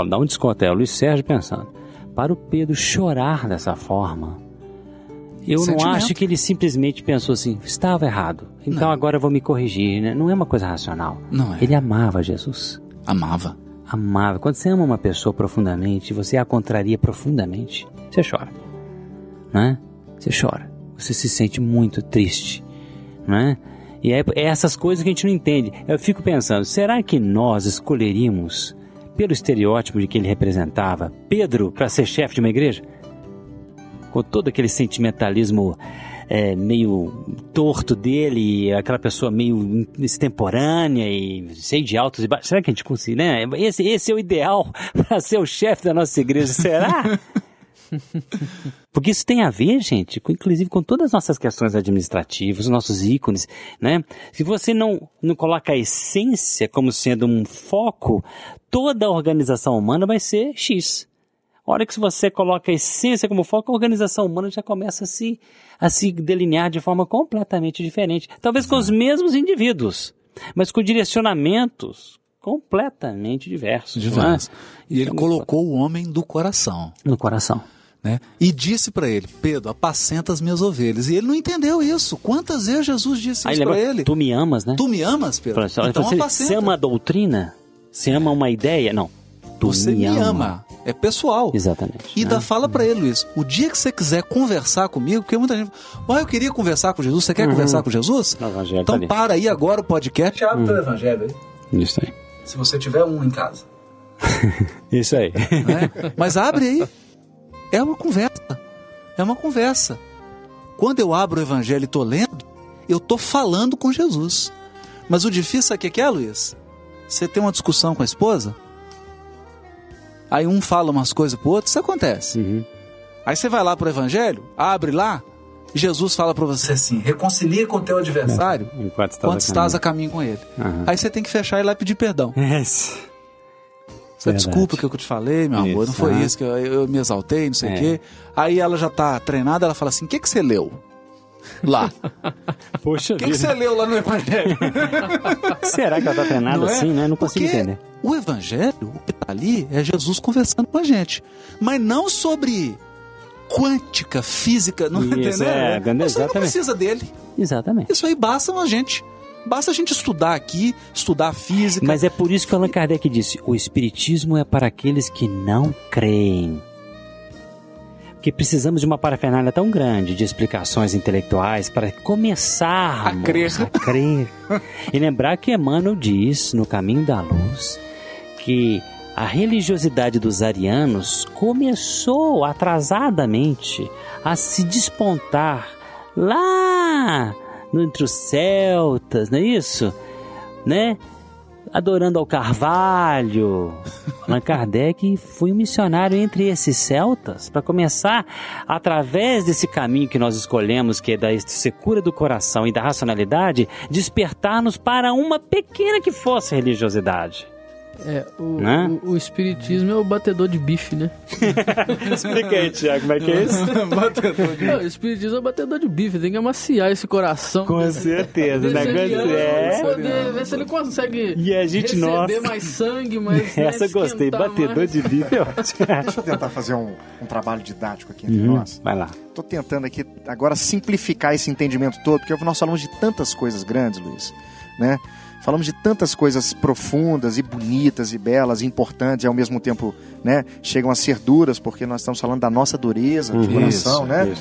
Dá um desconto, é o Luiz Sérgio pensando. Para o Pedro chorar dessa forma, eu não acho que ele simplesmente pensou assim: estava errado, então agora eu vou me corrigir, né? Não é uma coisa racional. Não é. Ele amava Jesus. Amava. Quando você ama uma pessoa profundamente, você a contraria profundamente, você chora, né? Você chora, você se sente muito triste, né? E é essas coisas que a gente não entende. Eu fico pensando: será que nós escolheríamos, pelo estereótipo de que ele representava, Pedro para ser chefe de uma igreja? Com todo aquele sentimentalismo meio torto dele, aquela pessoa meio extemporânea e cheia de altos e baixos. Será que a gente consegue, né? Esse é o ideal para ser o chefe da nossa igreja, será? Porque isso tem a ver, gente, inclusive com todas as nossas questões administrativas, os nossos ícones, né? Se você não coloca a essência como sendo um foco, toda a organização humana vai ser X. A hora que você coloca a essência como foco, a organização humana já começa a se delinear de forma completamente diferente. Talvez com os mesmos indivíduos, mas com direcionamentos completamente diversos. Diversos. E ele colocou o homem do coração. No coração. Né? E disse para ele: Pedro, apacenta as minhas ovelhas. E ele não entendeu isso. Quantas vezes Jesus disse isso para ele? Tu me amas, né? Tu me amas, Pedro? Assim, então apacenta. Você ama a doutrina? Você ama uma ideia? Não. Você me ama. É pessoal. Exatamente. E ainda fala para ele, Luiz: o dia que você quiser conversar comigo, porque muita gente fala: eu queria conversar com Jesus. Você quer conversar com Jesus? Então para aí agora o podcast e abre o teu evangelho aí. Isso aí. Se você tiver um em casa. Isso aí. Né? Mas abre aí. É uma conversa. É uma conversa. Quando eu abro o evangelho e estou lendo, eu estou falando com Jesus. Mas o difícil é que é, Luiz? Você tem uma discussão com a esposa, aí um fala umas coisas pro outro, isso acontece. Aí você vai lá pro evangelho, abre lá, e Jesus fala para você assim: reconcilia com o teu adversário enquanto estás a caminho com ele. Aí você tem que fechar e ir lá pedir perdão. Você desculpa o que eu te falei, meu amor, não foi isso, que eu me exaltei, não sei o quê. Aí ela já tá treinada, ela fala assim, o que você leu lá? Poxa vida. O que você leu lá no Evangelho? Será que ela tá treinada assim, né? Não consigo entender. O Evangelho, o que tá ali, é Jesus conversando com a gente. Mas não sobre quântica, física, não entendeu? Isso aí não precisa dele. Exatamente. Isso aí basta a gente. Basta a gente estudar aqui, estudar física. Mas é por isso que Allan Kardec disse, o Espiritismo é para aqueles que não creem. Porque precisamos de uma parafernália tão grande de explicações intelectuais para começarmos a crer. E lembrar que Emmanuel diz, no Caminho da Luz, que a religiosidade dos arianos começou atrasadamente a se despontar lá entre os celtas, não é isso? Né? Adorando ao Carvalho. Allan Kardec foi um missionário entre esses celtas para começar, através desse caminho que nós escolhemos, que é da secura do coração e da racionalidade, despertar-nos para uma pequena que fosse religiosidade. O espiritismo é o batedor de bife, né? Explica aí, Tiago, como é que é isso? O espiritismo é o batedor de bife, tem que amaciar esse coração. Com certeza, o negócio poder ver se ele consegue receber mais sangue, mais... Essa eu gostei, batedor mais. De bife é ótimo. Deixa eu tentar fazer um trabalho didático aqui entre nós. Vai lá. Tô tentando aqui agora simplificar esse entendimento todo, porque nós falamos de tantas coisas grandes, Luiz, né? Falamos de tantas coisas profundas e bonitas e belas e importantes e ao mesmo tempo, né, chegam a ser duras, porque nós estamos falando da nossa dureza de coração, né?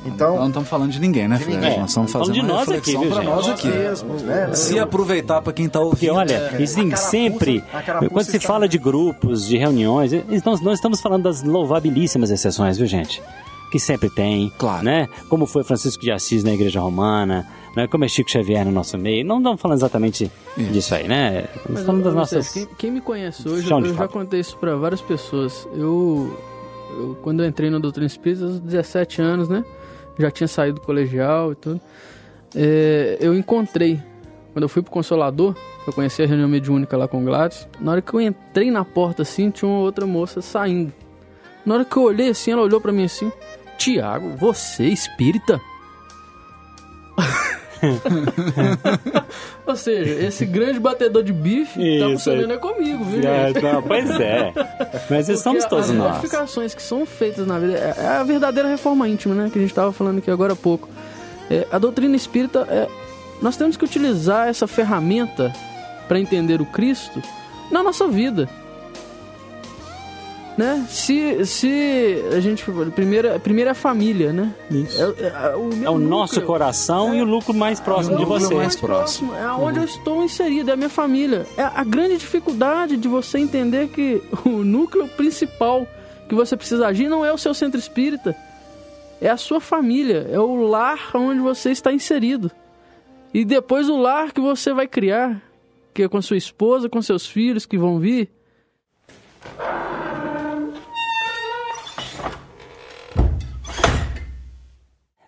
Então, não estamos falando de ninguém, né, Fred? Nós estamos fazendo uma reflexão para nós aqui. Né? Se aproveitar para quem está ouvindo. Porque olha, existem sempre, quando se fala de grupos, de reuniões, nós estamos falando das louvabilíssimas exceções, viu, gente? Que sempre tem, claro, né? Como foi Francisco de Assis na Igreja Romana, né? Como é Chico Xavier no nosso meio. Não estamos falando exatamente disso aí, né? Estamos falando das nossas... Quem me conhece hoje, eu já contei isso para várias pessoas. Quando eu entrei na doutrina espírita, aos 17 anos, né? Já tinha saído do colegial e tudo. Eu encontrei, quando eu fui pro Consolador, eu conheci a reunião mediúnica lá com o Gladys, na hora que eu entrei na porta assim, tinha uma outra moça saindo. Na hora que eu olhei assim, ela olhou pra mim assim, Tiago, você espírita? Ou seja, esse grande batedor de bife tá funcionando comigo, viu, gente? Não, pois é. Mas estamos todos nós. As modificações que são feitas na vida é a verdadeira reforma íntima, né? Que a gente estava falando aqui agora há pouco. A doutrina espírita, nós temos que utilizar essa ferramenta para entender o Cristo na nossa vida. Né? Se a gente... Primeiro é a família, né? Isso. O nosso coração e o núcleo mais próximo de você. Mais próximo. É onde eu estou inserido, é a minha família. É a grande dificuldade de você entender que o núcleo principal que você precisa agir não é o seu centro espírita. É a sua família. É o lar onde você está inserido. E depois o lar que você vai criar, que é com sua esposa, com seus filhos que vão vir.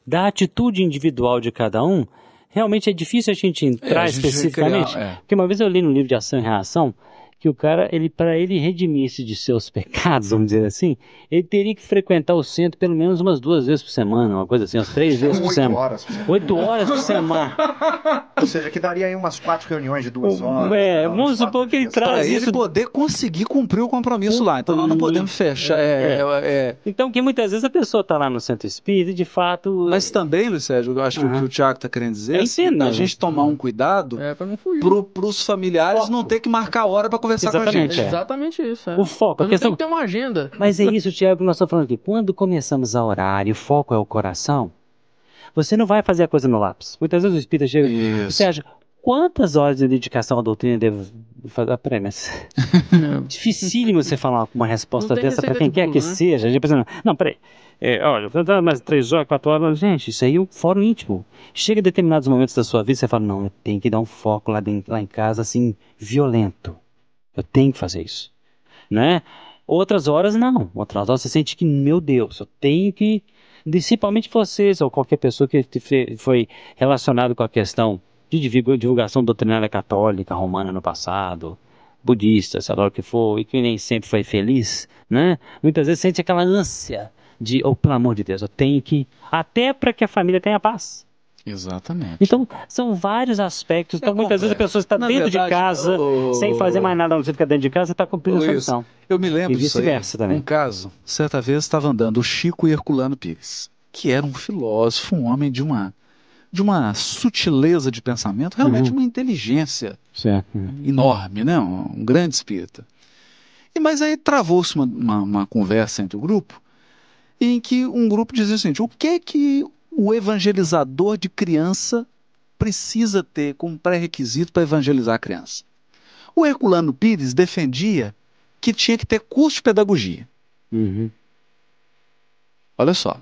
Da atitude individual de cada um, realmente é difícil a gente entrar especificamente. Porque uma vez eu li no livro de Ação e Reação que o cara, para ele redimir-se de seus pecados, vamos dizer assim, ele teria que frequentar o centro pelo menos umas 2 vezes por semana, uma coisa assim, umas 3 vezes por semana. 8 horas por semana. 8 horas por semana. Ou seja, que daria aí umas 4 reuniões de 2 horas. Vamos supor que ele traz isso. Ele poder conseguir cumprir o compromisso lá. Então nós não podemos fechar. Então, que muitas vezes a pessoa está lá no centro espírita e de fato... Mas também, Luiz Sérgio, eu acho que o que o Tiago está querendo dizer é a gente tomar um cuidado para os familiares não ter que marcar a hora para conversar com a gente. Exatamente isso. O foco. A questão... tem que ter uma agenda. Mas é isso, Tiago, que nós estamos falando aqui. Quando começamos a orar e o foco é o coração, você não vai fazer a coisa no lápis. Muitas vezes o espírito chega e você acha, quantas horas de dedicação à doutrina devo fazer? Peraí, mas... Dificílimo você falar uma resposta dessa para quem quer que seja. Não, peraí. Olha, vou dar mais 3 horas, 4 horas. Gente, isso aí é o fórum íntimo. Chega a determinados momentos da sua vida, você fala, não, eu tenho que dar um foco lá em casa, assim, violento. Eu tenho que fazer isso, né? Outras horas não. Outras horas você sente que, meu Deus, eu tenho que... Principalmente vocês ou qualquer pessoa que foi relacionado com a questão de divulgação doutrinária católica romana no passado, budista, sei lá o que for, e que nem sempre foi feliz, né? Muitas vezes sente aquela ânsia de, oh, pelo amor de Deus, eu tenho que, até para que a família tenha paz. Exatamente. Então, são vários aspectos. Então, muitas vezes a pessoa está dentro de casa, sem fazer mais nada, não fica dentro de casa, está cumprindo a sua missão. Eu me lembro e vice-versa também. Um caso, certa vez estava andando o Chico e Herculano Pires, que era um filósofo, um homem de uma sutileza de pensamento, realmente uma inteligência enorme, né? Um grande espírita. Mas aí travou-se uma conversa entre o grupo, em que um grupo dizia o seguinte: o que o evangelizador de criança precisa ter como pré-requisito para evangelizar a criança? O Herculano Pires defendia que tinha que ter curso de pedagogia. Olha só.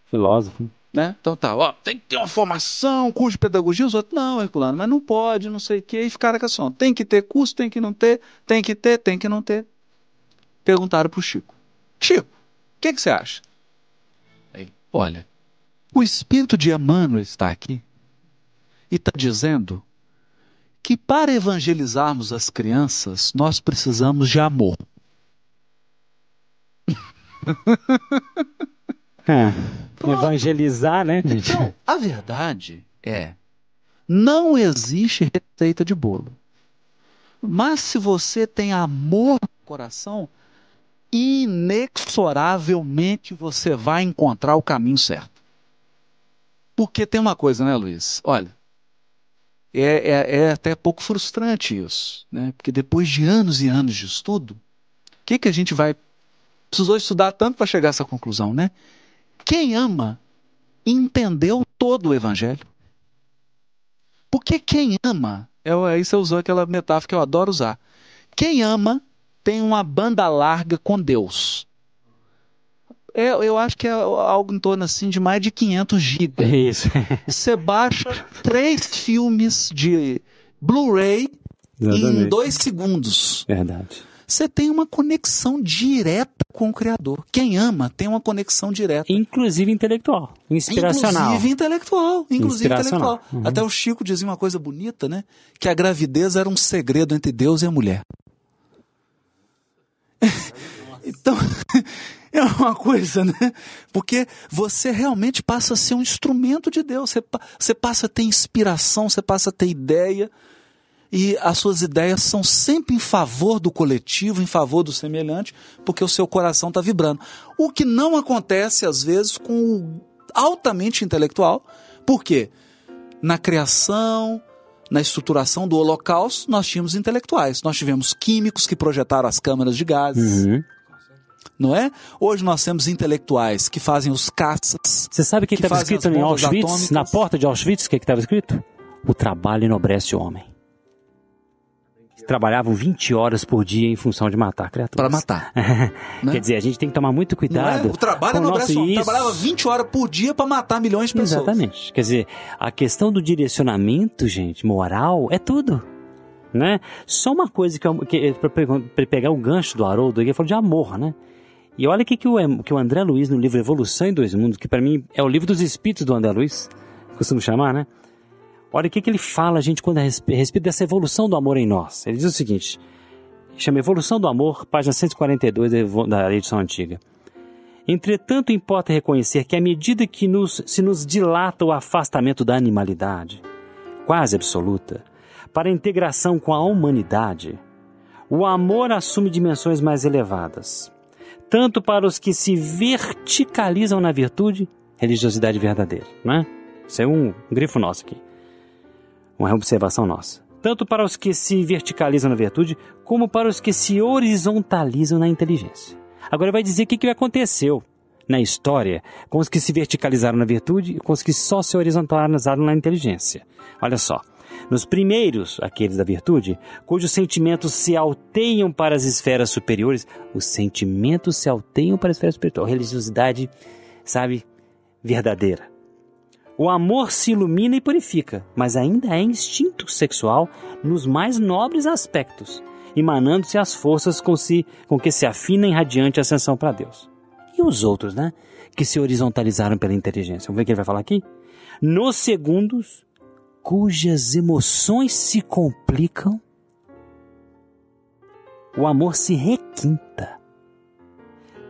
Filósofo. Né? Então tá, tem que ter uma formação, curso de pedagogia. Os outros, não, Herculano, mas não pode, não sei o quê. E ficaram com a som. Tem que ter curso, tem que não ter, tem que ter, tem que não ter. Perguntaram pro Chico: Chico, o que você acha? Aí, olha, o espírito de Emmanuel está aqui e está dizendo que para evangelizarmos as crianças, nós precisamos de amor. Evangelizar, né? Então, a verdade é, não existe receita de bolo. Mas se você tem amor no coração, inexoravelmente você vai encontrar o caminho certo. Porque tem uma coisa, né, Luiz? Olha, é até pouco frustrante isso, né? Porque depois de anos e anos de estudo, o que a gente precisou estudar tanto para chegar a essa conclusão, né? Quem ama entendeu todo o Evangelho. Porque quem ama, aí você usou aquela metáfora que eu adoro usar. Quem ama tem uma banda larga com Deus. Eu acho que é algo em torno assim de mais de 500 GB. Isso. Você baixa 3 filmes de Blu-ray em 2 segundos. Verdade. Você tem uma conexão direta com o Criador. Quem ama tem uma conexão direta. Inclusive intelectual, inspiracional. Inclusive intelectual. Até o Chico dizia uma coisa bonita, né? Que a gravidez era um segredo entre Deus e a mulher. Então, é uma coisa, né? Porque você realmente passa a ser um instrumento de Deus. Você passa a ter inspiração, você passa a ter ideia. E as suas ideias são sempre em favor do coletivo, em favor do semelhante, porque o seu coração está vibrando. O que não acontece, às vezes, com o altamente intelectual. Por quê? Na criação, na estruturação do Holocausto, nós tínhamos intelectuais. Nós tivemos químicos que projetaram as câmaras de gases. Não é? Hoje nós temos intelectuais que fazem os caças. Você sabe o que estava escrito em Auschwitz? Atômicas. Na porta de Auschwitz, o que estava escrito? O trabalho enobrece o homem. Trabalhavam 20 horas por dia em função de matar criaturas. Para matar. Né? Quer dizer, a gente tem que tomar muito cuidado. Não é? O trabalho enobrece o homem. Trabalhava 20 horas por dia para matar milhões de pessoas. Exatamente. Quer dizer, a questão do direcionamento, gente, moral, é tudo. Né? Só uma coisa para pegar o gancho do Haroldo, ele falou de amor, né? E olha o que o André Luiz, no livro Evolução em Dois Mundos, que para mim é o livro dos espíritos do André Luiz, costumo chamar, né? Olha o que ele fala, gente, quando a respeito dessa evolução do amor em nós. Ele diz o seguinte, chama Evolução do Amor, página 142 da edição antiga. Entretanto, importa reconhecer que à medida que se nos dilata o afastamento da animalidade, quase absoluta, para a integração com a humanidade, o amor assume dimensões mais elevadas, tanto para os que se verticalizam na virtude, religiosidade verdadeira, não é? Isso é um grifo nosso aqui. Uma observação nossa. Tanto para os que se verticalizam na virtude, como para os que se horizontalizam na inteligência. Agora vai dizer o que aconteceu na história com os que se verticalizaram na virtude e com os que só se horizontalizaram na inteligência. Olha só. Nos primeiros, aqueles da virtude, cujos sentimentos se alteiam para as esferas superiores, os sentimentos se alteiam para a esfera superior. Religiosidade, sabe, verdadeira. O amor se ilumina e purifica, mas ainda é instinto sexual nos mais nobres aspectos, emanando-se as forças com que se afina em radiante ascensão para Deus. E os outros, né? Que se horizontalizaram pela inteligência. Vamos ver o que ele vai falar aqui? Nos segundos, cujas emoções se complicam o amor se requinta,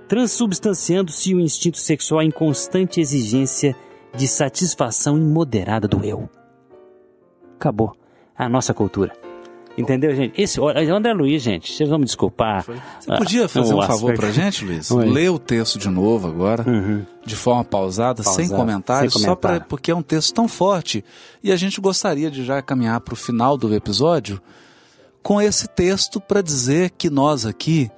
transubstanciando-se o instinto sexual em constante exigência de satisfação imoderada do eu. Acabou a nossa cultura. Entendeu, gente? Esse André Luiz, gente, vocês vão me desculpar. Você podia fazer um favor pra gente, Luiz? Ler o texto de novo agora, de forma pausada, sem comentários, porque é um texto tão forte. E a gente gostaria de já caminhar para o final do episódio com esse texto para dizer que nós aqui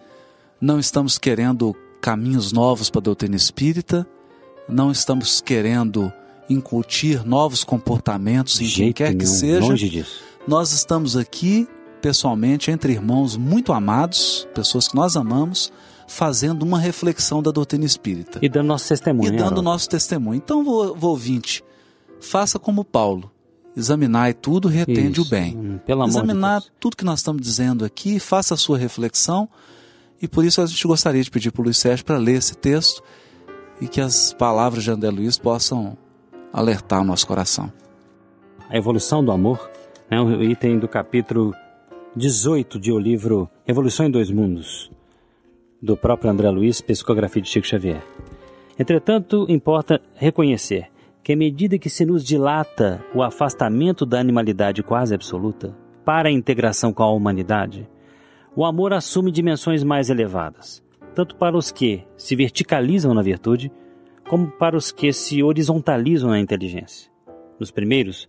não estamos querendo caminhos novos para a doutrina espírita, não estamos querendo incutir novos comportamentos em quem quer que seja. Longe disso. Nós estamos aqui, pessoalmente, entre irmãos muito amados, pessoas que nós amamos, fazendo uma reflexão da doutrina espírita. E dando nosso testemunho. Nosso testemunho. Então, ouvinte, faça como Paulo. Examinai tudo, retende o bem. Pelo amor Examinar de Deus. Tudo que nós estamos dizendo aqui, faça a sua reflexão. E por isso a gente gostaria de pedir para o Luiz Sérgio para ler esse texto e que as palavras de André Luiz possam alertar o nosso coração. A evolução do amor, o item do capítulo 18 de o livro Evolução em Dois Mundos, do próprio André Luiz, psicografia de Chico Xavier. Entretanto, importa reconhecer que à medida que se nos dilata o afastamento da animalidade quase absoluta para a integração com a humanidade, o amor assume dimensões mais elevadas, tanto para os que se verticalizam na virtude, como para os que se horizontalizam na inteligência. Nos primeiros,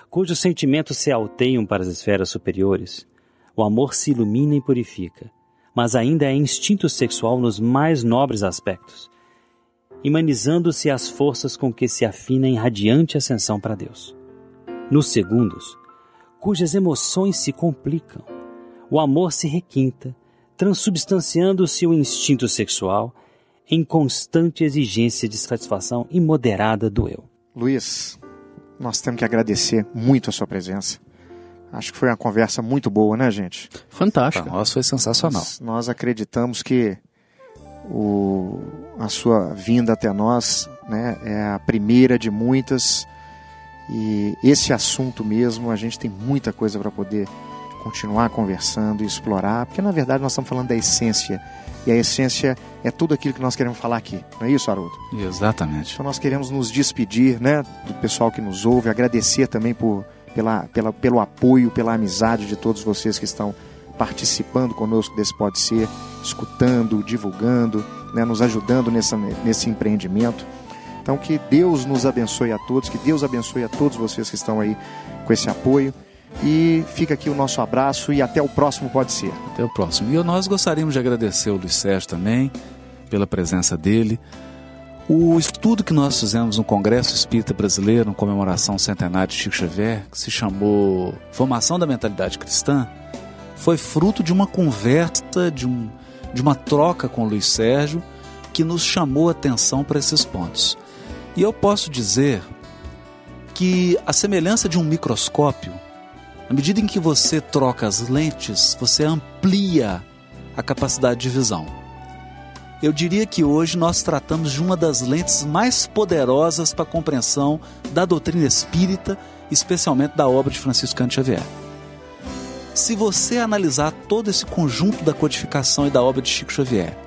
cujos sentimentos se alteiam para as esferas superiores, o amor se ilumina e purifica, mas ainda é instinto sexual nos mais nobres aspectos, humanizando-se as forças com que se afina em radiante ascensão para Deus. Nos segundos, cujas emoções se complicam, o amor se requinta, transubstanciando-se o instinto sexual em constante exigência de satisfação imoderada do eu. Luiz, nós temos que agradecer muito a sua presença. Acho que foi uma conversa muito boa, né, gente? Fantástica. Para nós foi sensacional. Nós acreditamos que a sua vinda até nós, né, é a primeira de muitas. E esse assunto mesmo, a gente tem muita coisa para poder continuar conversando e explorar, porque na verdade nós estamos falando da essência. E a essência é tudo aquilo que nós queremos falar aqui. Não é isso, Haroldo? Exatamente. Então nós queremos nos despedir, né, do pessoal que nos ouve, agradecer também pelo apoio, pela amizade de todos vocês que estão participando conosco desse Pode Ser, escutando, divulgando, né, nos ajudando nesse empreendimento. Então que Deus nos abençoe a todos, que Deus abençoe a todos vocês que estão aí com esse apoio. E fica aqui o nosso abraço e até o próximo Pode Ser. Até o próximo. E nós gostaríamos de agradecer ao Luiz Sérgio também, pela presença dele. O estudo que nós fizemos no Congresso Espírita Brasileiro, em comemoração ao centenário de Chico Xavier, que se chamou Formação da Mentalidade Cristã, foi fruto de uma conversa, de uma troca com o Luiz Sérgio, que nos chamou a atenção para esses pontos. E eu posso dizer que a semelhança de um microscópio, à medida em que você troca as lentes, você amplia a capacidade de visão. Eu diria que hoje nós tratamos de uma das lentes mais poderosas para a compreensão da doutrina espírita, especialmente da obra de Francisco Cândido Xavier. Se você analisar todo esse conjunto da codificação e da obra de Chico Xavier,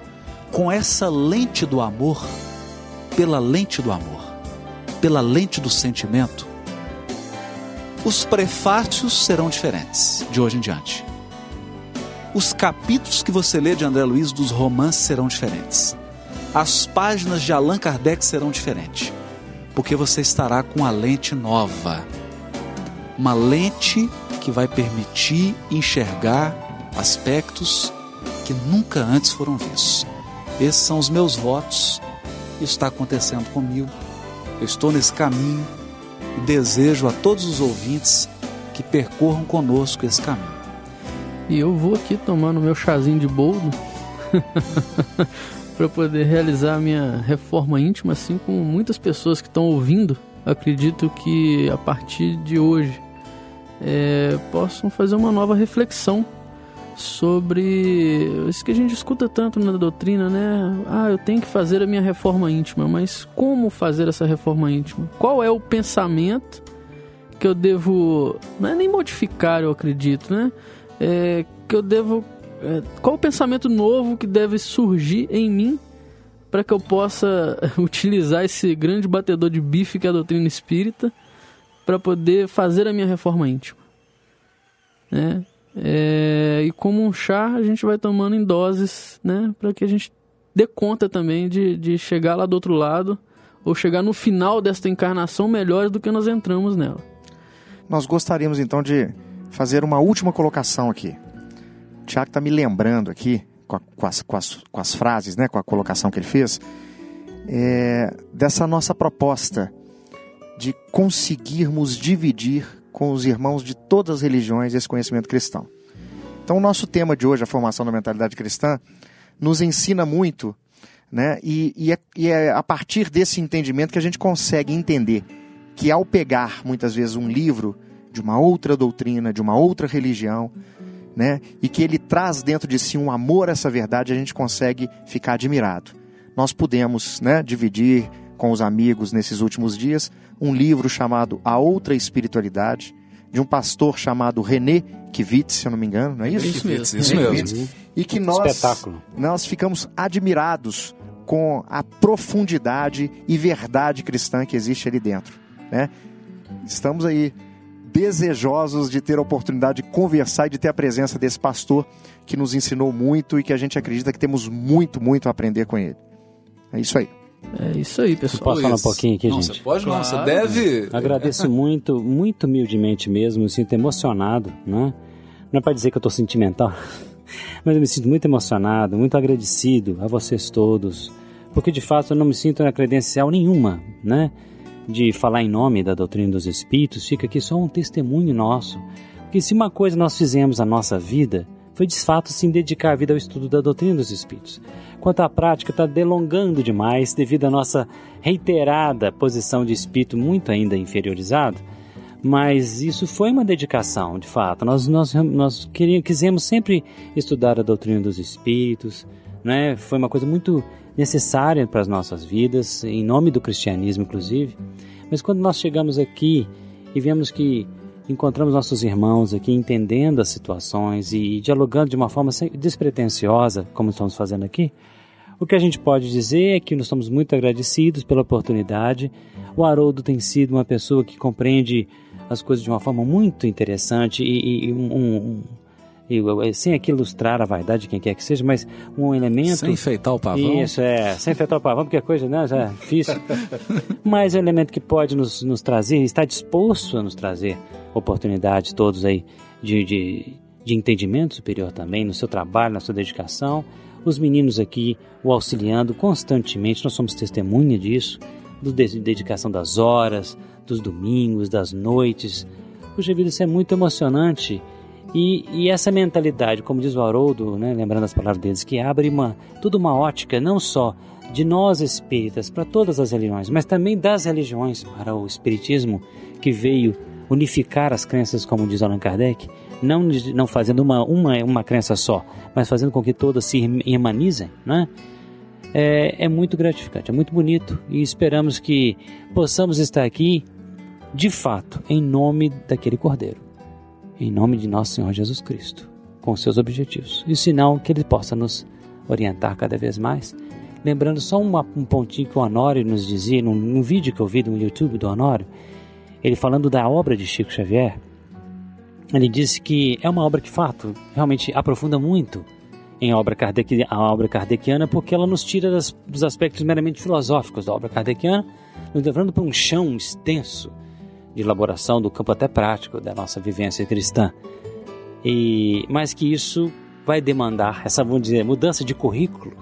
com essa lente do amor, pela lente do amor, pela lente do sentimento, os prefácios serão diferentes de hoje em diante. Os capítulos que você lê de André Luiz dos romances serão diferentes. As páginas de Allan Kardec serão diferentes. Porque você estará com a lente nova. Uma lente que vai permitir enxergar aspectos que nunca antes foram vistos. Esses são os meus votos. Isso está acontecendo comigo. Eu estou nesse caminho. E desejo a todos os ouvintes que percorram conosco esse caminho. E eu vou aqui tomando meu chazinho de boldo para poder realizar a minha reforma íntima, assim como muitas pessoas que estão ouvindo. Acredito que a partir de hoje possam fazer uma nova reflexão sobre isso que a gente escuta tanto na doutrina, né? Eu tenho que fazer a minha reforma íntima, mas como fazer essa reforma íntima? Qual é o pensamento que eu devo, não é nem modificar, eu acredito, né? Que eu devo qual o pensamento novo que deve surgir em mim para que eu possa utilizar esse grande batedor de bife que é a doutrina espírita para poder fazer a minha reforma íntima, né? E como um chá a gente vai tomando em doses, né, para que a gente dê conta também de chegar lá do outro lado, ou chegar no final desta encarnação melhores do que nós entramos nela. Nós gostaríamos então de fazer uma última colocação aqui. O Tiago está me lembrando aqui, com as frases, né, com a colocação que ele fez, dessa nossa proposta de conseguirmos dividir com os irmãos de todas as religiões esse conhecimento cristão. Então o nosso tema de hoje, a formação da mentalidade cristã, nos ensina muito, né, e é a partir desse entendimento que a gente consegue entender que ao pegar muitas vezes um livro de uma outra doutrina, de uma outra religião, né, e que ele traz dentro de si um amor a essa verdade, a gente consegue ficar admirado. Nós pudemos, né, dividir com os amigos nesses últimos dias um livro chamado A Outra Espiritualidade, de um pastor chamado René Kivitz, se eu não me engano, não é isso? Isso mesmo. E que nós ficamos admirados com a profundidade e verdade cristã que existe ali dentro, né? Estamos aí desejosos de ter a oportunidade de conversar e de ter a presença desse pastor que nos ensinou muito e que a gente acredita que temos muito, muito a aprender com ele. É isso aí. É isso aí, pessoal. Eu posso falar um pouquinho aqui, não, gente? Você pode, claro. Não, você deve. Agradeço muito, muito humildemente mesmo, me sinto emocionado, né? Não é para dizer que eu estou sentimental, mas eu me sinto muito emocionado, muito agradecido a vocês todos, porque de fato eu não me sinto na credencial nenhuma, né, de falar em nome da doutrina dos Espíritos. Fica aqui só um testemunho nosso, porque se uma coisa nós fizemos na nossa vida, foi de fato sim dedicar a vida ao estudo da doutrina dos Espíritos. Quanto à prática, está delongando demais devido à nossa reiterada posição de espírito muito ainda inferiorizado, mas isso foi uma dedicação, de fato. Nós quisemos sempre estudar a doutrina dos Espíritos, né? Foi uma coisa muito necessária para as nossas vidas, em nome do cristianismo, inclusive. Mas quando nós chegamos aqui e vemos que encontramos nossos irmãos aqui entendendo as situações e dialogando de uma forma despretensiosa, como estamos fazendo aqui, o que a gente pode dizer é que nós estamos muito agradecidos pela oportunidade. O Haroldo tem sido uma pessoa que compreende as coisas de uma forma muito interessante sem aqui ilustrar a vaidade de quem quer que seja, mas um elemento... Sem enfeitar o pavão. Isso, sem enfeitar o pavão, porque a coisa, né, já é difícil. Mas é um elemento que pode nos trazer, está disposto a nos trazer oportunidades todos aí de entendimento superior também, no seu trabalho, na sua dedicação. Os meninos aqui o auxiliando constantemente, nós somos testemunha disso, da dedicação das horas, dos domingos, das noites. Puxa vida, isso é muito emocionante. E essa mentalidade, como diz o Haroldo, né, lembrando as palavras deles, que abre toda uma ótica, não só de nós espíritas para todas as religiões, mas também das religiões para o espiritismo, que veio unificar as crenças, como diz Allan Kardec, não fazendo uma crença só, mas fazendo com que todas se irmanizem, né? É muito gratificante, é muito bonito, e esperamos que possamos estar aqui, de fato, em nome daquele Cordeiro, em nome de nosso Senhor Jesus Cristo, com seus objetivos, e sinal que Ele possa nos orientar cada vez mais. Lembrando só um pontinho que o Honório nos dizia, num vídeo que eu vi no YouTube do Honório, ele falando da obra de Chico Xavier, ele disse que é uma obra que, de fato, realmente aprofunda muito a obra kardeciana, porque ela nos tira dos aspectos meramente filosóficos da obra kardeciana, nos levando para um chão extenso de elaboração do campo até prático da nossa vivência cristã. Mas que isso vai demandar essa, vamos dizer, mudança de currículo,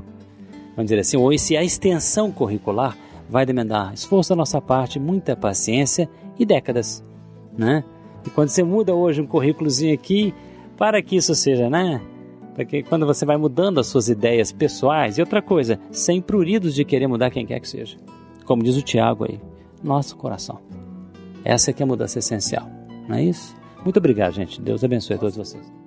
vamos dizer assim, ou a extensão curricular vai demandar esforço da nossa parte, muita paciência e décadas, né? E quando você muda hoje um currículozinho aqui, para que isso seja, né? Porque quando você vai mudando as suas ideias pessoais, e outra coisa, sem pruridos de querer mudar quem quer que seja. Como diz o Tiago aí, nosso coração. Essa aqui é a mudança essencial, não é isso? Muito obrigado, gente. Deus abençoe a todos vocês.